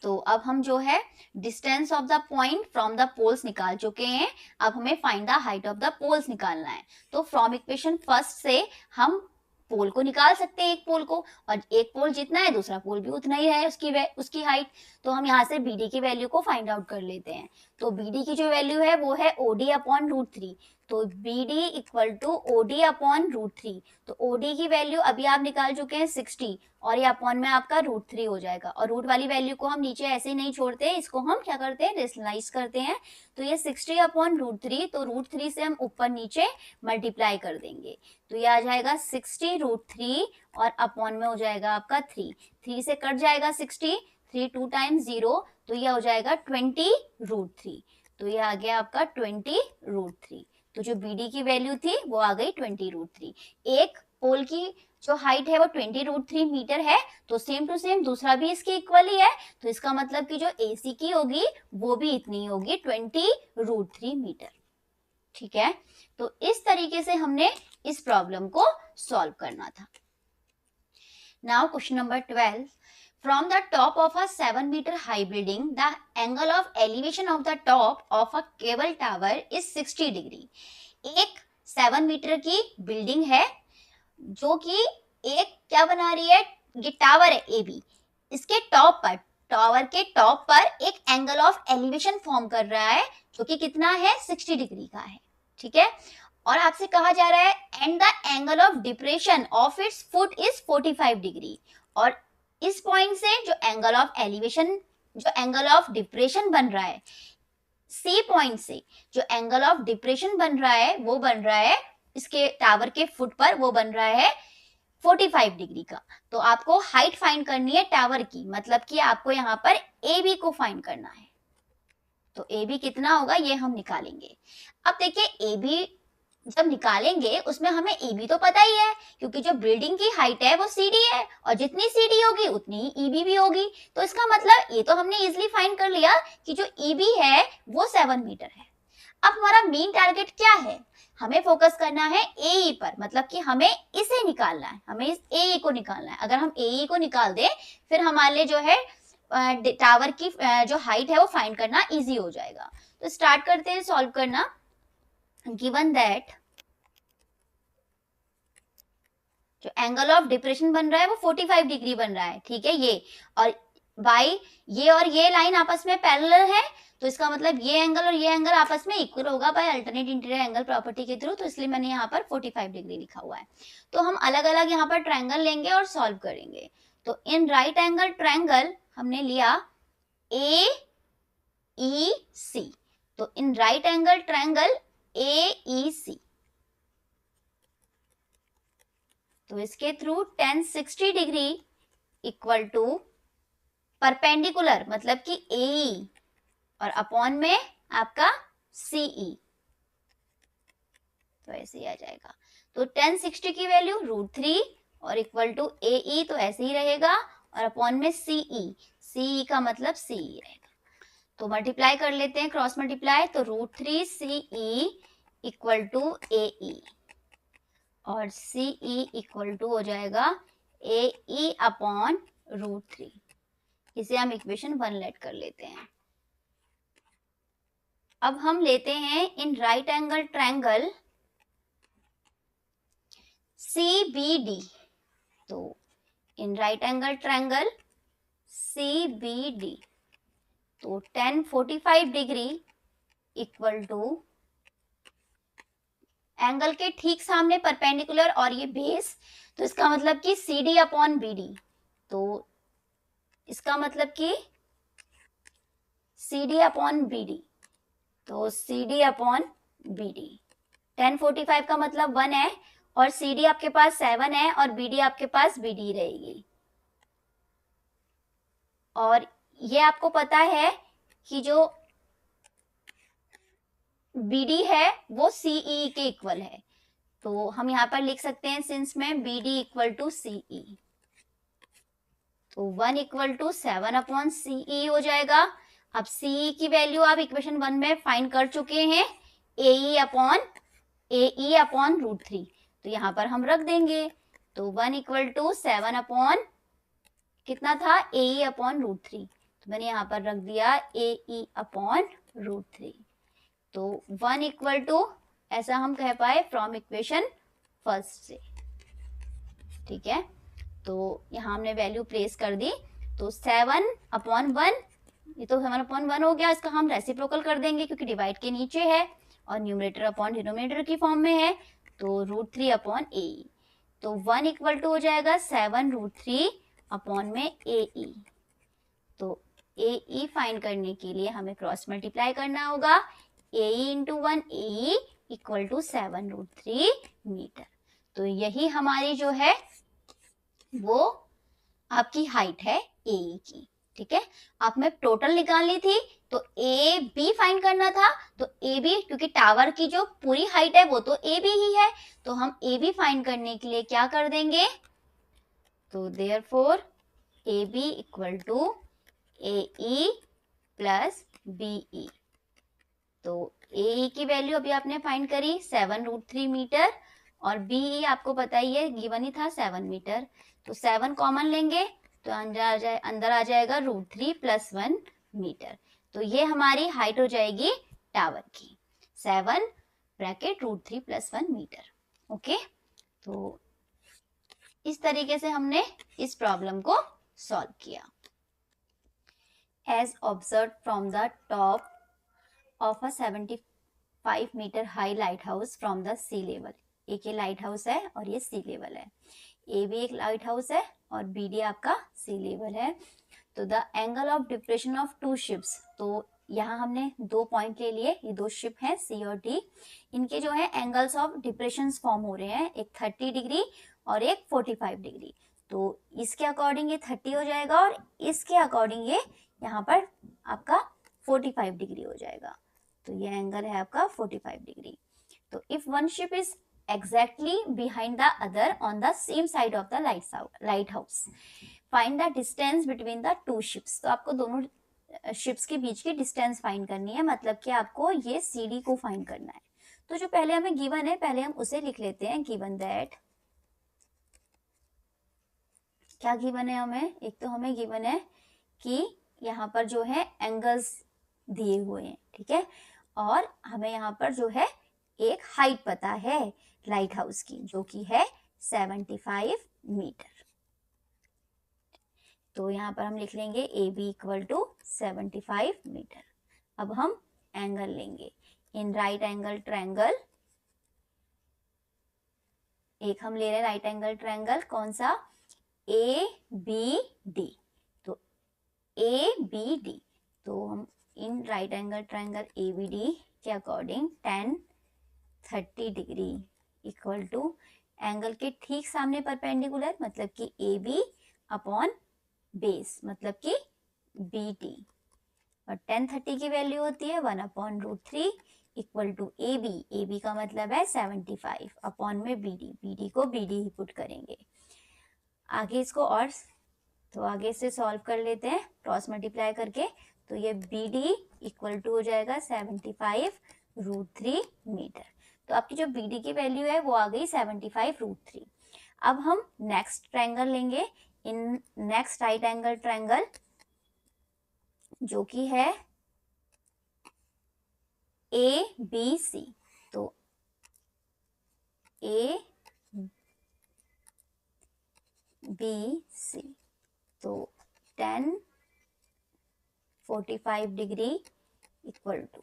तो अब हम जो है distance of the point from the poles निकाल चुके हैं। अब हमें find the height of the poles निकालना है। तो फ्रॉम इक्वेशन फर्स्ट से हम पोल को निकाल सकते हैं, एक पोल को, और एक पोल जितना है दूसरा पोल भी उतना ही है उसकी हाइट। तो हम यहाँ से BD की वैल्यू को फाइंड आउट कर लेते हैं। तो BD की जो वैल्यू है वो है OD अपॉन √3। तो BD equal to OD upon √3। तो OD की वैल्यू अभी आप निकाल चुके हैं 60 और ये अपॉन में आपका √3 हो जाएगा। और रूट वाली वैल्यू को हम नीचे ऐसे ही नहीं छोड़ते, इसको हम क्या करते हैं, रेशनलाइज करते हैं। तो ये 60 अपॉन √3, तो √3 से हम ऊपर नीचे मल्टीप्लाई कर देंगे तो ये आ जाएगा 60 √3 और अपॉन में हो जाएगा आपका 3 से कट जाएगा 60, 3 2 टाइम्स 0 तो ये हो जाएगा 20 √3। तो ये आ गया आपका 20 √3। तो जो BD की वैल्यू थी वो आ गई 20 √3। एक पोल की जो हाइट है वो 20 √3 मीटर है, तो सेम टू सेम दूसरा भी इसके इक्वल ही है। तो इसका मतलब कि जो AC की होगी वो भी इतनी होगी 20 √3 मीटर। ठीक है, तो इस तरीके से हमने इस प्रॉब्लम को सॉल्व करना था। Now question number 12, from the top of a 7 meter high building the angle of elevation of the top of a cable tower is 60 degree। एक 7 मीटर की बिल्डिंग है जो कि एक क्या बना रही है, ये टावर है AB, इसके टॉप पर, टावर के टॉप पर एक एंगल ऑफ एलिवेशन फॉर्म कर रहा है जो कि कितना है, 60 डिग्री का है। ठीक है, और आपसे कहा जा रहा है and the angle of depression of its foot is 45 degree. और इस पॉइंट से जो एंगल ऑफ एलिवेशन, जो एंगल ऑफ डिप्रेशन बन रहा है, C पॉइंट से जो एंगल ऑफ डिप्रेशन बन रहा है वो बन रहा है इसके टावर के फुट पर, वो बन रहा है 45 डिग्री का। तो आपको हाइट फाइंड करनी है टावर की, मतलब कि आपको यहाँ पर AB को फाइंड करना है। तो AB कितना होगा ये हम निकालेंगे। अब देखिए AB जब निकालेंगे उसमें हमें EB तो पता ही है, क्योंकि जो बिल्डिंग की हाइट है वो CD है और जितनी CD होगी उतनी ही EB भी होगी। तो इसका मतलब ये तो हमने इजिली फाइंड कर लिया कि जो EB है वो 7 मीटर है। अब हमारा मेन टारगेट क्या है, हमें फोकस करना है AE पर, मतलब कि हमें इसे निकालना है, हमें इस AE को निकालना है। अगर हम AE को निकाल दें फिर हमारे लिए जो है टावर की जो हाइट है वो फाइंड करना इजी हो जाएगा। तो स्टार्ट करते हैं सॉल्व करना। गिवन दैट जो एंगल ऑफ डिप्रेशन बन रहा है वो 45 डिग्री बन रहा है। ठीक है, ये और बाई ये और ये लाइन आपस में पैरेलल है, तो इसका मतलब ये एंगल और ये एंगल आपस में इक्वल होगा by alternate interior angle property के थ्रू। तो इसलिए मैंने यहाँ पर 45 डिग्री लिखा हुआ है। तो हम अलग अलग यहाँ पर ट्रायंगल लेंगे और सॉल्व करेंगे। तो इन राइट एंगल ट्रायंगल हमने लिया AEC। तो in right angle triangle AEC, तो इसके through tan 60 degree equal to perpendicular मतलब कि AE और अपॉन में आपका CE, तो ऐसे ही आ जाएगा। तो tan 60 की वैल्यू √3 और इक्वल टू AE, तो ऐसे ही रहेगा और अपॉन में CE। CE का मतलब CE रहेगा। तो मल्टीप्लाई कर लेते हैं, क्रॉस मल्टीप्लाई, तो √3 CE इक्वल टू AE और CE इक्वल टू हो जाएगा AE अपॉन √3। इसे हम इक्वेशन 1 लेट कर लेते हैं। अब हम लेते हैं in right angle triangle CBD। तो in right angle triangle CBD, तो tan 45 degree equal to angle के ठीक सामने परपेंडिकुलर और ये बेस, तो इसका मतलब कि CD अपॉन BD। तो इसका मतलब कि CD अपॉन BD, तो CD अपॉन BD। tan 45 का मतलब 1 है और CD आपके पास 7 है और BD आपके पास BD रहेगी। और ये आपको पता है कि जो BD है वो CE के इक्वल है, तो हम यहाँ पर लिख सकते हैं सिंस में BD इक्वल टू CE, तो 1 इक्वल टू 7 अपॉन CE हो जाएगा। अब CE की वैल्यू आप इक्वेशन 1 में फाइंड कर चुके हैं, AE अपॉन √3, तो यहाँ पर हम रख देंगे। तो 1 इक्वल टू 7 अपॉन कितना था, AE अपॉन √3, तो मैंने यहाँ पर रख दिया AE अपॉन √3। तो 1 इक्वल टू, ऐसा हम कह पाए फ्रॉम इक्वेशन फर्स्ट से, ठीक है। तो यहाँ हमने वैल्यू प्लेस कर दी, तो 7 अपॉन 1, ये तो 7 अपॉन 1 हो गया, इसका हम रेसिप्रोकल कर देंगे क्योंकि डिवाइड के नीचे है और न्यूमरेटर अपॉन डिनोमिनेटर की फॉर्म में है, तो √3 अपॉन AE। तो 1 इक्वल टू हो जाएगा 7 √3 अपॉन में AE। तो AE फाइंड करने के लिए हमें क्रॉस मल्टीप्लाई करना होगा, AE into 1 AE equal to 7 √3 metre. तो यही हमारी जो है वो आपकी हाइट है AE की, ठीक है। आप में टोटल निकालनी थी तो AB फाइंड करना था, तो AB क्योंकि टावर की जो पूरी हाइट है वो तो AB ही है, तो हम AB फाइंड करने के लिए क्या कर देंगे, तो therefore AB equal to AE plus BE। तो AE की वैल्यू अभी आपने फाइंड करी 7 √3 मीटर और BE आपको पता ही है गिवन ही था 7 मीटर, तो 7 कॉमन लेंगे तो अंदर आ जाएगा √3 प्लस 1 मीटर। तो ये हमारी हाइट हो जाएगी टावर की, 7 ब्रैकेट √3 प्लस 1 मीटर। ओके, तो इस तरीके से हमने इस प्रॉब्लम को सॉल्व किया। As observed from the top of a 75 metre high lighthouse from the sea level. एक ये लाइट हाउस है और ये सी लेवल है, ए भी एक लाइट हाउस है और बी डी आपका सी लेवल है। तो the angle of depression of two ships, तो यहाँ हमने 2 पॉइंट ले लिए, ये 2 शिप हैं सी और डी, इनके जो है एंगल्स ऑफ डिप्रेशन फॉर्म हो रहे हैं, एक 30 डिग्री और एक 45 डिग्री। तो इसके अकॉर्डिंग ये 30 हो जाएगा और इसके अकॉर्डिंग ये यहाँ पर आपका 45 डिग्री हो जाएगा। तो ये एंगल है आपका 45 डिग्री। तो if one ship is exactly behind the other on the same side of the lighthouse, find the distance between the two ships। तो आपको दोनों शिप्स के बीच की डिस्टेंस फाइंड करनी है, मतलब कि आपको ये CD को फाइंड करना है। तो जो पहले हमें गिवन है पहले हम उसे लिख लेते हैं, गिवन दैट, क्या गिवन है हमें, एक तो हमें गिवन है कि यहाँ पर जो है एंगल्स दिए हुए हैं, ठीक है, और हमें यहाँ पर जो है एक हाइट पता है लाइट हाउस की जो कि है 75 मीटर। तो यहाँ पर हम लिख लेंगे AB इक्वल टू 75 मीटर। अब हम एंगल लेंगे इन राइट एंगल ट्रायंगल, एक हम ले रहे हैं राइट एंगल ट्रायंगल, कौन सा, ABD। तो ABD, तो हम in right angle triangle ABD के according tan 30 degree equal to angle के ठीक सामने परपेंडिकुलर, मतलब कि AB अपॉन बेस मतलब कि BD, और tan 30 की वैल्यू होती है 1 अपॉन √3 इक्वल टू AB का मतलब है 75 अपॉन में BD को BD ही पुट करेंगे। आगे इसको और तो आगे से सॉल्व कर लेते हैं क्रॉस मल्टीप्लाई करके। तो ये बी डी इक्वल टू हो जाएगा 75√3 मीटर। तो आपकी जो बी डी की वैल्यू है वो आ गई 75√3। अब हम नेक्स्ट ट्रायंगल लेंगे, in next right angle triangle जो कि है ए बी सी। तो ए बी सी, तो 10 45 डिग्री इक्वल टू,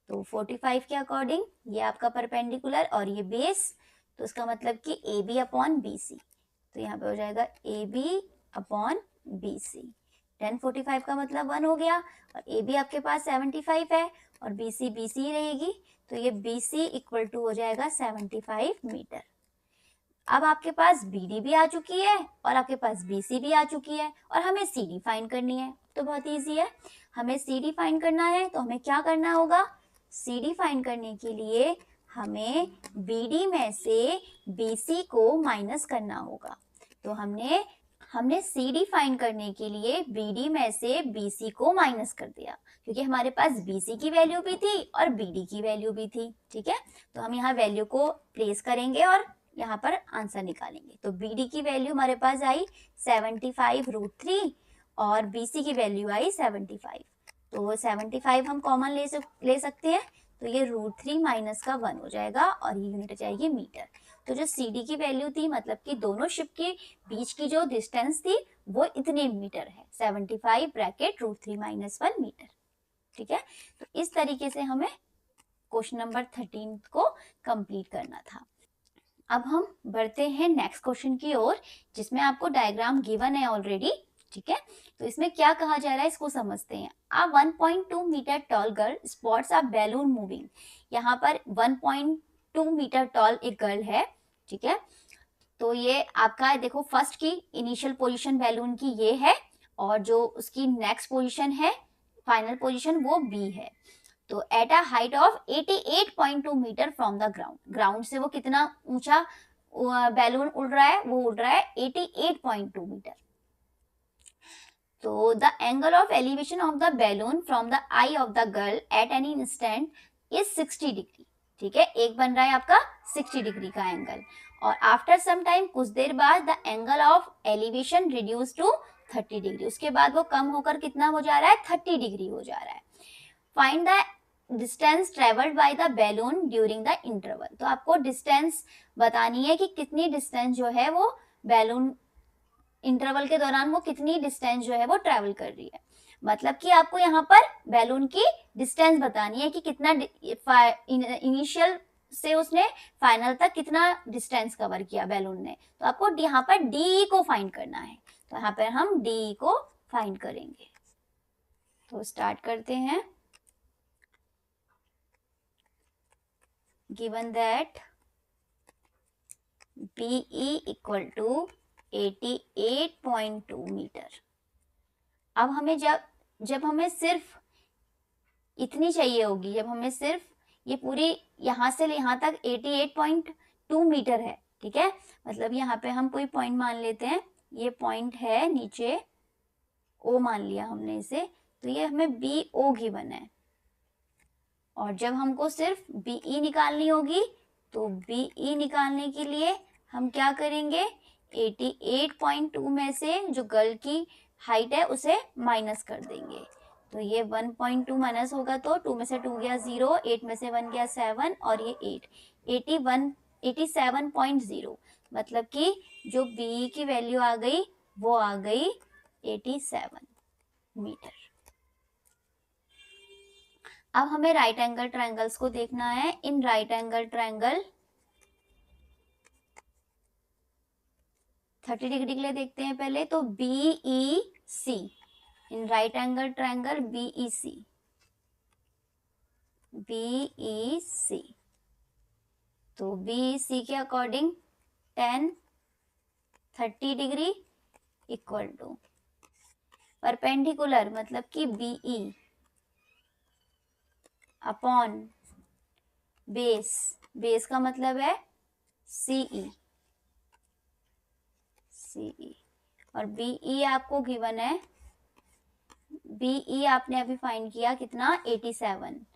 तो 45 के अकॉर्डिंग ये आपका परपेंडिकुलर और ये बेस, तो इसका मतलब कि A B upon B C. तो यहाँ पे हो जाएगा A B upon B C. 10 45 का मतलब 1 हो गया, और ए बी आपके पास 75 है और बी सी रहेगी, तो ये बी सी इक्वल टू हो जाएगा 75 मीटर। अब आपके पास बी डी भी आ चुकी है और आपके पास बी सी भी आ चुकी है, और हमें सी डी फाइंड करनी है। तो बहुत ईजी है, हमें सी डी फाइंड करना है। तो हमें क्या करना होगा, सी डी फाइंड करने के लिए हमें बी डी में से बी सी को माइनस करना होगा। तो हमने सी डी फाइंड करने के लिए बी डी में से बी सी को माइनस कर दिया, क्योंकि हमारे पास बी सी की वैल्यू भी थी और बी डी की वैल्यू भी थी। ठीक है, तो हम यहाँ वैल्यू को प्लेस करेंगे और यहाँ पर आंसर निकालेंगे। तो बी डी की वैल्यू हमारे पास आई 75√3 और बी सी की वैल्यू आई 75। तो 75 हम कॉमन ले सकते हैं, तो ये √3 माइनस का 1 हो जाएगा और ये यूनिट जाएगी मीटर। तो जो सी डी की वैल्यू थी, मतलब कि दोनों शिप के बीच की जो डिस्टेंस थी वो इतने मीटर है, 75 ब्रैकेट √3 माइनस 1 मीटर। ठीक है, तो इस तरीके से हमें क्वेश्चन नंबर 13 को कंप्लीट करना था। अब हम बढ़ते हैं नेक्स्ट क्वेश्चन की ओर, जिसमें आपको डायग्राम गिवन है ऑलरेडी। ठीक है, तो इसमें क्या कहा जा रहा है इसको समझते हैं। आ 1.2 मीटर टॉल गर्ल स्पॉट्स अ बैलून मूविंग। यहाँ पर 1.2 मीटर टॉल एक गर्ल है। ठीक है, तो ये आपका देखो फर्स्ट की इनिशियल पोजीशन बैलून की ये है, और जो उसकी नेक्स्ट पोजीशन है फाइनल पोजीशन वो बी है। तो at a height of 88.2 metre from the ground, ground से वो कितना ऊंचा बैलून उड़ रहा है, वो उड़ रहा है 88.2 मीटर। तो the angle of elevation of the balloon from the I of the girl at any instant is 60 degree. ठीक है, एक बन रहा है आपका 60 डिग्री का एंगल, और आफ्टर सम टाइम कुछ देर बाद the angle of elevation reduce to 30 degree, उसके बाद वो कम होकर कितना हो जा रहा है, 30 डिग्री हो जा रहा है। Find the distance travelled by the balloon during the interval. तो आपको डिस्टेंस बतानी है कि कितनी डिस्टेंस जो है वो बैलून इंटरवल के दौरान वो कितनी डिस्टेंस जो है वो ट्रेवल कर रही है। मतलब कि आपको यहाँ पर बैलून की डिस्टेंस बतानी है कि कितना इनिशियल से उसने फाइनल तक कितना डिस्टेंस कवर किया बैलून ने। तो आपको यहाँ पर डी को फाइंड करना है, तो यहाँ पर हम डी को फाइंड करेंगे। तो स्टार्ट करते हैं। given that BE equal to 88.2 metre. अब हमें जब हमें सिर्फ इतनी चाहिए होगी, जब हमें सिर्फ ये पूरी यहाँ से यहाँ तक 88.2 मीटर है। ठीक है, मतलब यहाँ पे हम कोई पॉइंट मान लेते हैं, ये पॉइंट है नीचे O मान लिया हमने इसे, तो ये हमें BO गिवन है, और जब हमको सिर्फ BE निकालनी होगी तो BE निकालने के लिए हम क्या करेंगे, 88.2 में से जो गर्ल की हाइट है उसे माइनस कर देंगे। तो ये 1.2 माइनस होगा तो 2 में से 2 गया 0, 8 में से 1 गया 7, और ये 87.0, मतलब कि जो BE की वैल्यू आ गई वो आ गई 87 मीटर। अब हमें राइट एंगल ट्रायंगल्स को देखना है। In right angle triangle 30 degree के लिए देखते हैं पहले। तो BEC, in right angle triangle BEC, तो BEC के according 10 30 degree equal to perpendicular, मतलब कि BE अपॉन बेस, बेस का मतलब है CE, और BE आपको गिवन है, BE आपने अभी फाइंड किया कितना 87,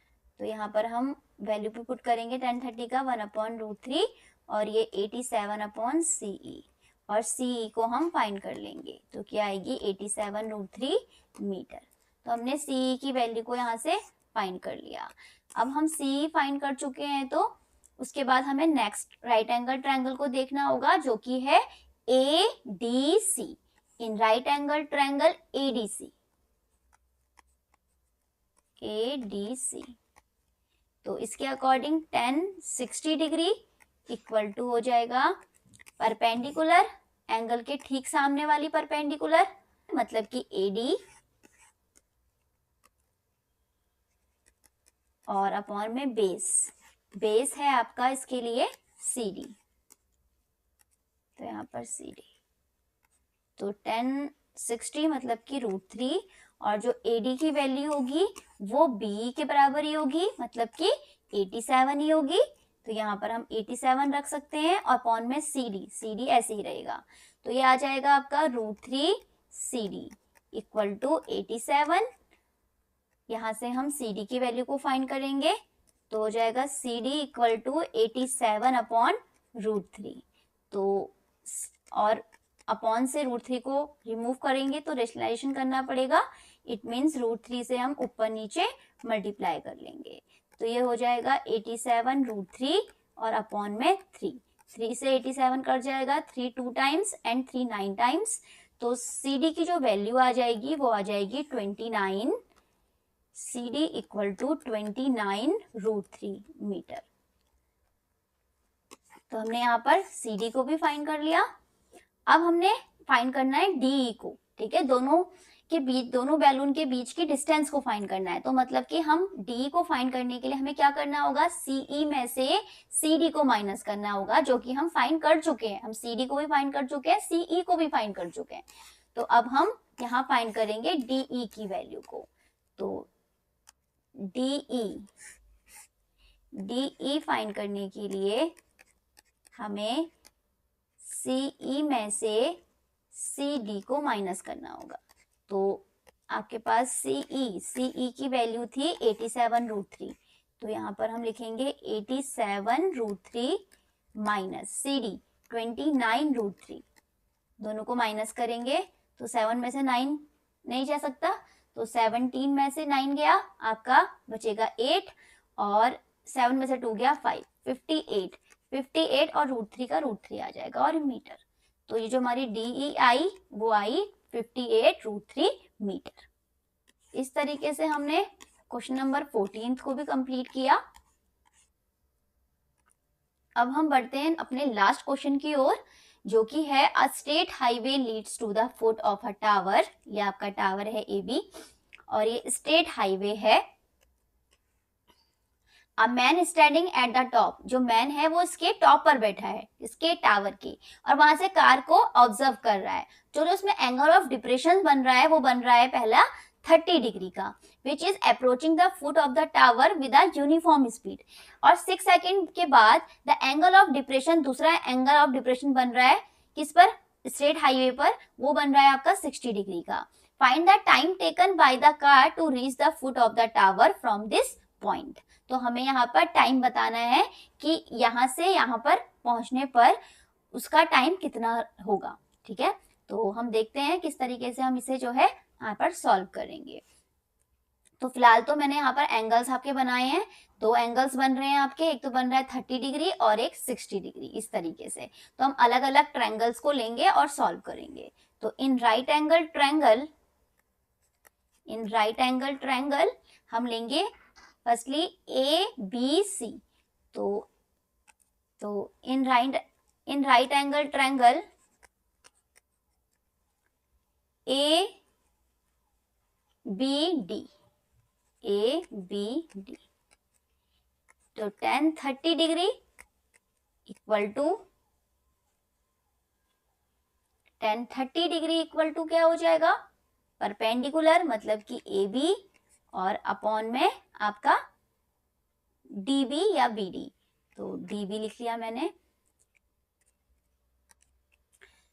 तो यहाँ पर हम वैल्यू पे पुट करेंगे tan 30 का 1/√3 और ये 87/CE और CE को हम फाइंड कर लेंगे तो क्या आएगी 87√3 मीटर। तो हमने CE की वैल्यू को यहाँ से फाइंड कर लिया। अब हम CE फाइंड कर चुके हैं तो उसके बाद हमें नेक्स्ट राइट एंगल ट्रायंगल को देखना होगा जो कि है ADC। In right angle triangle ADC तो इसके according tan 60 degree equal to हो जाएगा परपेंडिकुलर, एंगल के ठीक सामने वाली परपेंडिकुलर मतलब कि AD और अपॉन में बेस है आपका इसके लिए CD, तो यहाँ पर CD तो tan 60 मतलब कि √3 और जो AD की वैल्यू होगी वो BE के बराबर ही होगी मतलब कि 87 ही होगी, तो यहाँ पर हम 87 रख सकते हैं और अपॉन में CD ऐसे ही रहेगा तो ये आ जाएगा आपका √3 CD इक्वल टू 87। यहाँ से हम CD की वैल्यू को फाइंड करेंगे तो हो जाएगा CD इक्वल टू 87/√3 तो और अपॉन से √3 को रिमूव करेंगे तो रेशनलाइजेशन करना पड़ेगा, इट मीन्स √3 से हम ऊपर नीचे मल्टीप्लाई कर लेंगे तो ये हो जाएगा 87√3 और अपॉन में 3 से 87 कट जाएगा 3 2 टाइम्स एंड 3 9 टाइम्स तो CD की जो वैल्यू आ जाएगी वो आ जाएगी 29, CD इक्वल टू 29√3 मीटर। तो हमने यहाँ पर CD को भी फाइंड कर लिया। अब हमने फाइंड करना है DE को, ठीक है, दोनों बैलून के बीच की डिस्टेंस को फाइंड करना है। तो मतलब कि हम DE को फाइंड करने के लिए हमें क्या करना होगा, CE में से CD को माइनस करना होगा जो कि हम फाइंड कर चुके हैं। हम CD को भी फाइंड कर चुके हैं, CE को भी फाइंड कर चुके हैं। तो अब हम यहाँ फाइंड करेंगे DE की वैल्यू को। तो DE फाइंड करने के लिए हमें CE में से CD को माइनस करना होगा। तो आपके पास CE की वैल्यू थी 87√3 तो यहाँ पर हम लिखेंगे 87√3 माइनस CD 29√3, दोनों को माइनस करेंगे तो 7 में से 9 नहीं जा सकता तो 17 में से 9 गया आपका बचेगा 8 और 7 में से 2 गया 5, 58 और √3 का √3 आ जाएगा और मीटर। तो ये जो हमारी DE आई वो आई 58√3 मीटर। इस तरीके से हमने क्वेश्चन नंबर 14 को भी कंप्लीट किया। अब हम बढ़ते हैं अपने लास्ट क्वेश्चन की ओर जो कि है a state highway leads to the foot of a tower. ये आपका टावर है AB और ये स्टेट हाईवे है। A man standing at the top, जो मैन है वो इसके टॉप पर बैठा है इसके टावर के और वहां से कार को ऑब्जर्व कर रहा है। जो उसमें एंगल ऑफ डिप्रेशन बन रहा है वो बन रहा है पहला 30 डिग्री का which is approaching the foot of the tower with a uniform speed और 6 सेकेंड के बाद द एंगल ऑफ डिप्रेशन, दूसरा एंगल ऑफ डिप्रेशन बन रहा है किस पर, स्ट्रेट हाईवे पर, वो बन रहा है आपका 60 डिग्री का। Find the time taken by the car to reach the foot of the tower from this point. तो हमें यहाँ पर टाइम बताना है कि यहाँ से यहाँ पर पहुंचने पर उसका टाइम कितना होगा, ठीक है। तो हम देखते हैं किस तरीके से हम इसे जो है यहाँ पर सॉल्व करेंगे। तो फिलहाल तो मैंने यहाँ पर एंगल्स आपके बनाए हैं, 2 एंगल्स बन रहे हैं आपके, एक तो बन रहा है 30 डिग्री और एक 60 डिग्री। इस तरीके से तो हम अलग अलग ट्रायंगल्स को लेंगे और सॉल्व करेंगे। तो इन राइट एंगल ट्रायंगल हम लेंगे फर्स्टली ABC। तो in right angle triangle ABD तो tan 30 डिग्री इक्वल टू क्या हो जाएगा, परपेंडिकुलर मतलब कि AB और अपॉन में आपका DB या BD। तो DB लिख लिया मैंने।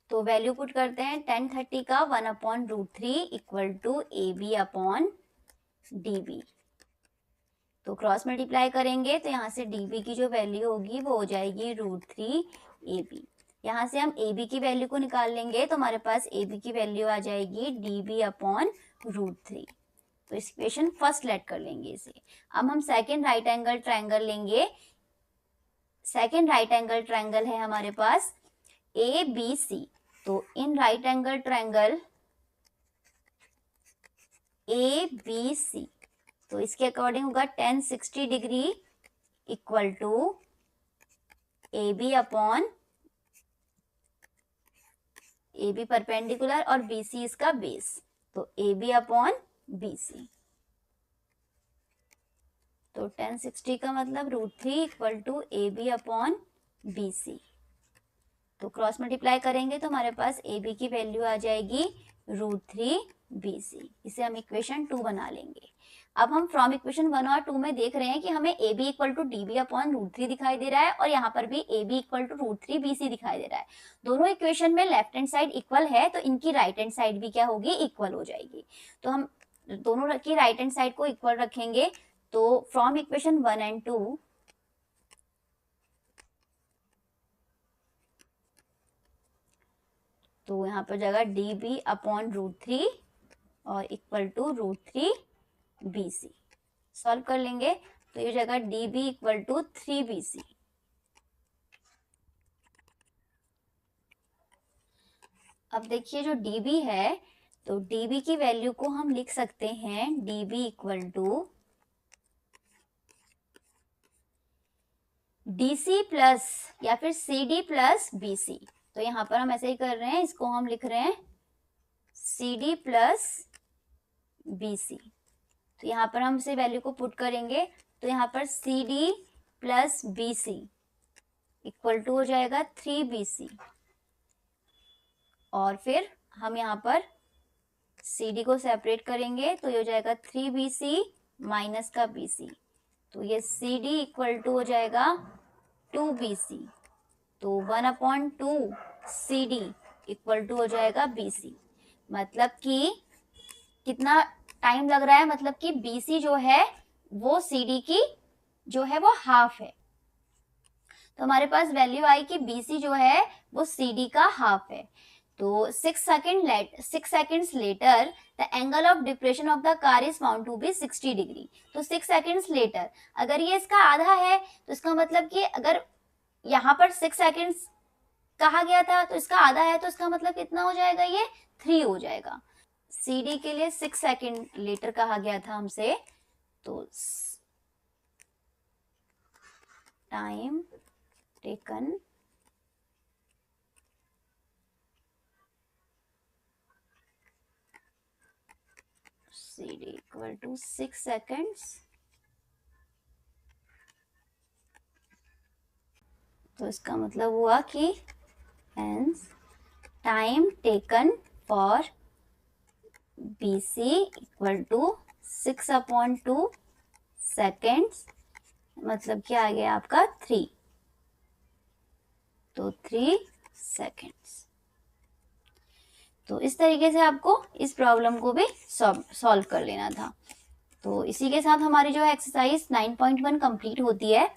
तो तो वैल्यू पुट करते हैं 1030 का 1/√3 equal to AB upon DB। तो क्रॉस मल्टीप्लाई करेंगे तो यहाँ से DB की जो वैल्यू होगी वो हो जाएगी √3 AB। यहाँ से हम AB की वैल्यू को निकाल लेंगे तो हमारे पास AB की वैल्यू आ जाएगी DB अपॉन √3। तो इस इक्वेशन फर्स्ट लेट कर लेंगे इसे। अब हम सेकेंड राइट एंगल ट्रायंगल लेंगे। सेकेंड राइट एंगल ट्रायंगल है हमारे पास ABC। तो in right angle triangle ABC, तो इसके अकॉर्डिंग होगा 1060 degree equal to AB upon AB perpendicular और BC इसका बेस, तो AB अपॉन BC। तो 1060 का मतलब √3 equal to AB upon BC। तो क्रॉस मल्टीप्लाई करेंगे तो हमारे पास AB की वैल्यू आ जाएगी √3 BC। इसे हम इक्वेशन 2 बना लेंगे। अब हम फ्रॉम इक्वेशन 1 और 2 में देख रहे हैं कि हमें AB equal to DB upon √3 दिखाई दे रहा है और यहाँ पर भी AB इक्वल टू √3 BC दिखाई दे रहा है। दोनों इक्वेशन में लेफ्ट हैंड साइड इक्वल है तो इनकी राइट हैंड साइड भी क्या होगी, इक्वल हो जाएगी। तो हम दोनों की राइट हैंड साइड को इक्वल रखेंगे। तो फ्रॉम इक्वेशन 1 एंड 2 तो यहाँ पर जाएगा DB अपॉन √3 और इक्वल टू √3 BC। सॉल्व कर लेंगे तो ये जाएगा DB इक्वल टू 3 BC। अब देखिए जो DB है तो DB की वैल्यू को हम लिख सकते हैं DB equal to DC plus या फिर CD प्लस BC। तो यहाँ पर हम ऐसे ही कर रहे हैं, इसको हम लिख रहे हैं CD प्लस BC। तो यहाँ पर हम इसे वैल्यू को पुट करेंगे तो यहाँ पर CD plus BC equal to हो जाएगा 3 BC। और फिर हम यहाँ पर CD को सेपरेट करेंगे तो ये हो जाएगा 3 BC माइनस का BC। तो ये CD इक्वल टू हो जाएगा 2 BC। तो 1/2 CD इक्वल टू हो जाएगा BC। मतलब कि कितना टाइम लग रहा है, मतलब कि BC जो है वो CD की जो है वो हाफ है। तो हमारे पास वैल्यू आई कि BC जो है वो CD का हाफ है। तो 6 seconds later the angle of depression of the car is found to be 60 degree. तो 6 seconds later अगर ये इसका आधा है तो इसका मतलब कि अगर यहाँ पर 6 seconds कहा गया था तो इसका आधा है तो इसका मतलब कितना हो जाएगा, ये 3 हो जाएगा। CD के लिए 6 सेकेंड लेटर कहा गया था हमसे, तो time taken CD equal to 6 seconds। तो इसका मतलब हुआ कि hence time taken for BC equal to 6/2 seconds, मतलब क्या आ गया आपका 3। तो 3 सेकेंड्स। तो इस तरीके से आपको इस प्रॉब्लम को भी सॉल्व कर लेना था। तो इसी के साथ हमारी जो एक्सरसाइज 9.1 कंप्लीट होती है।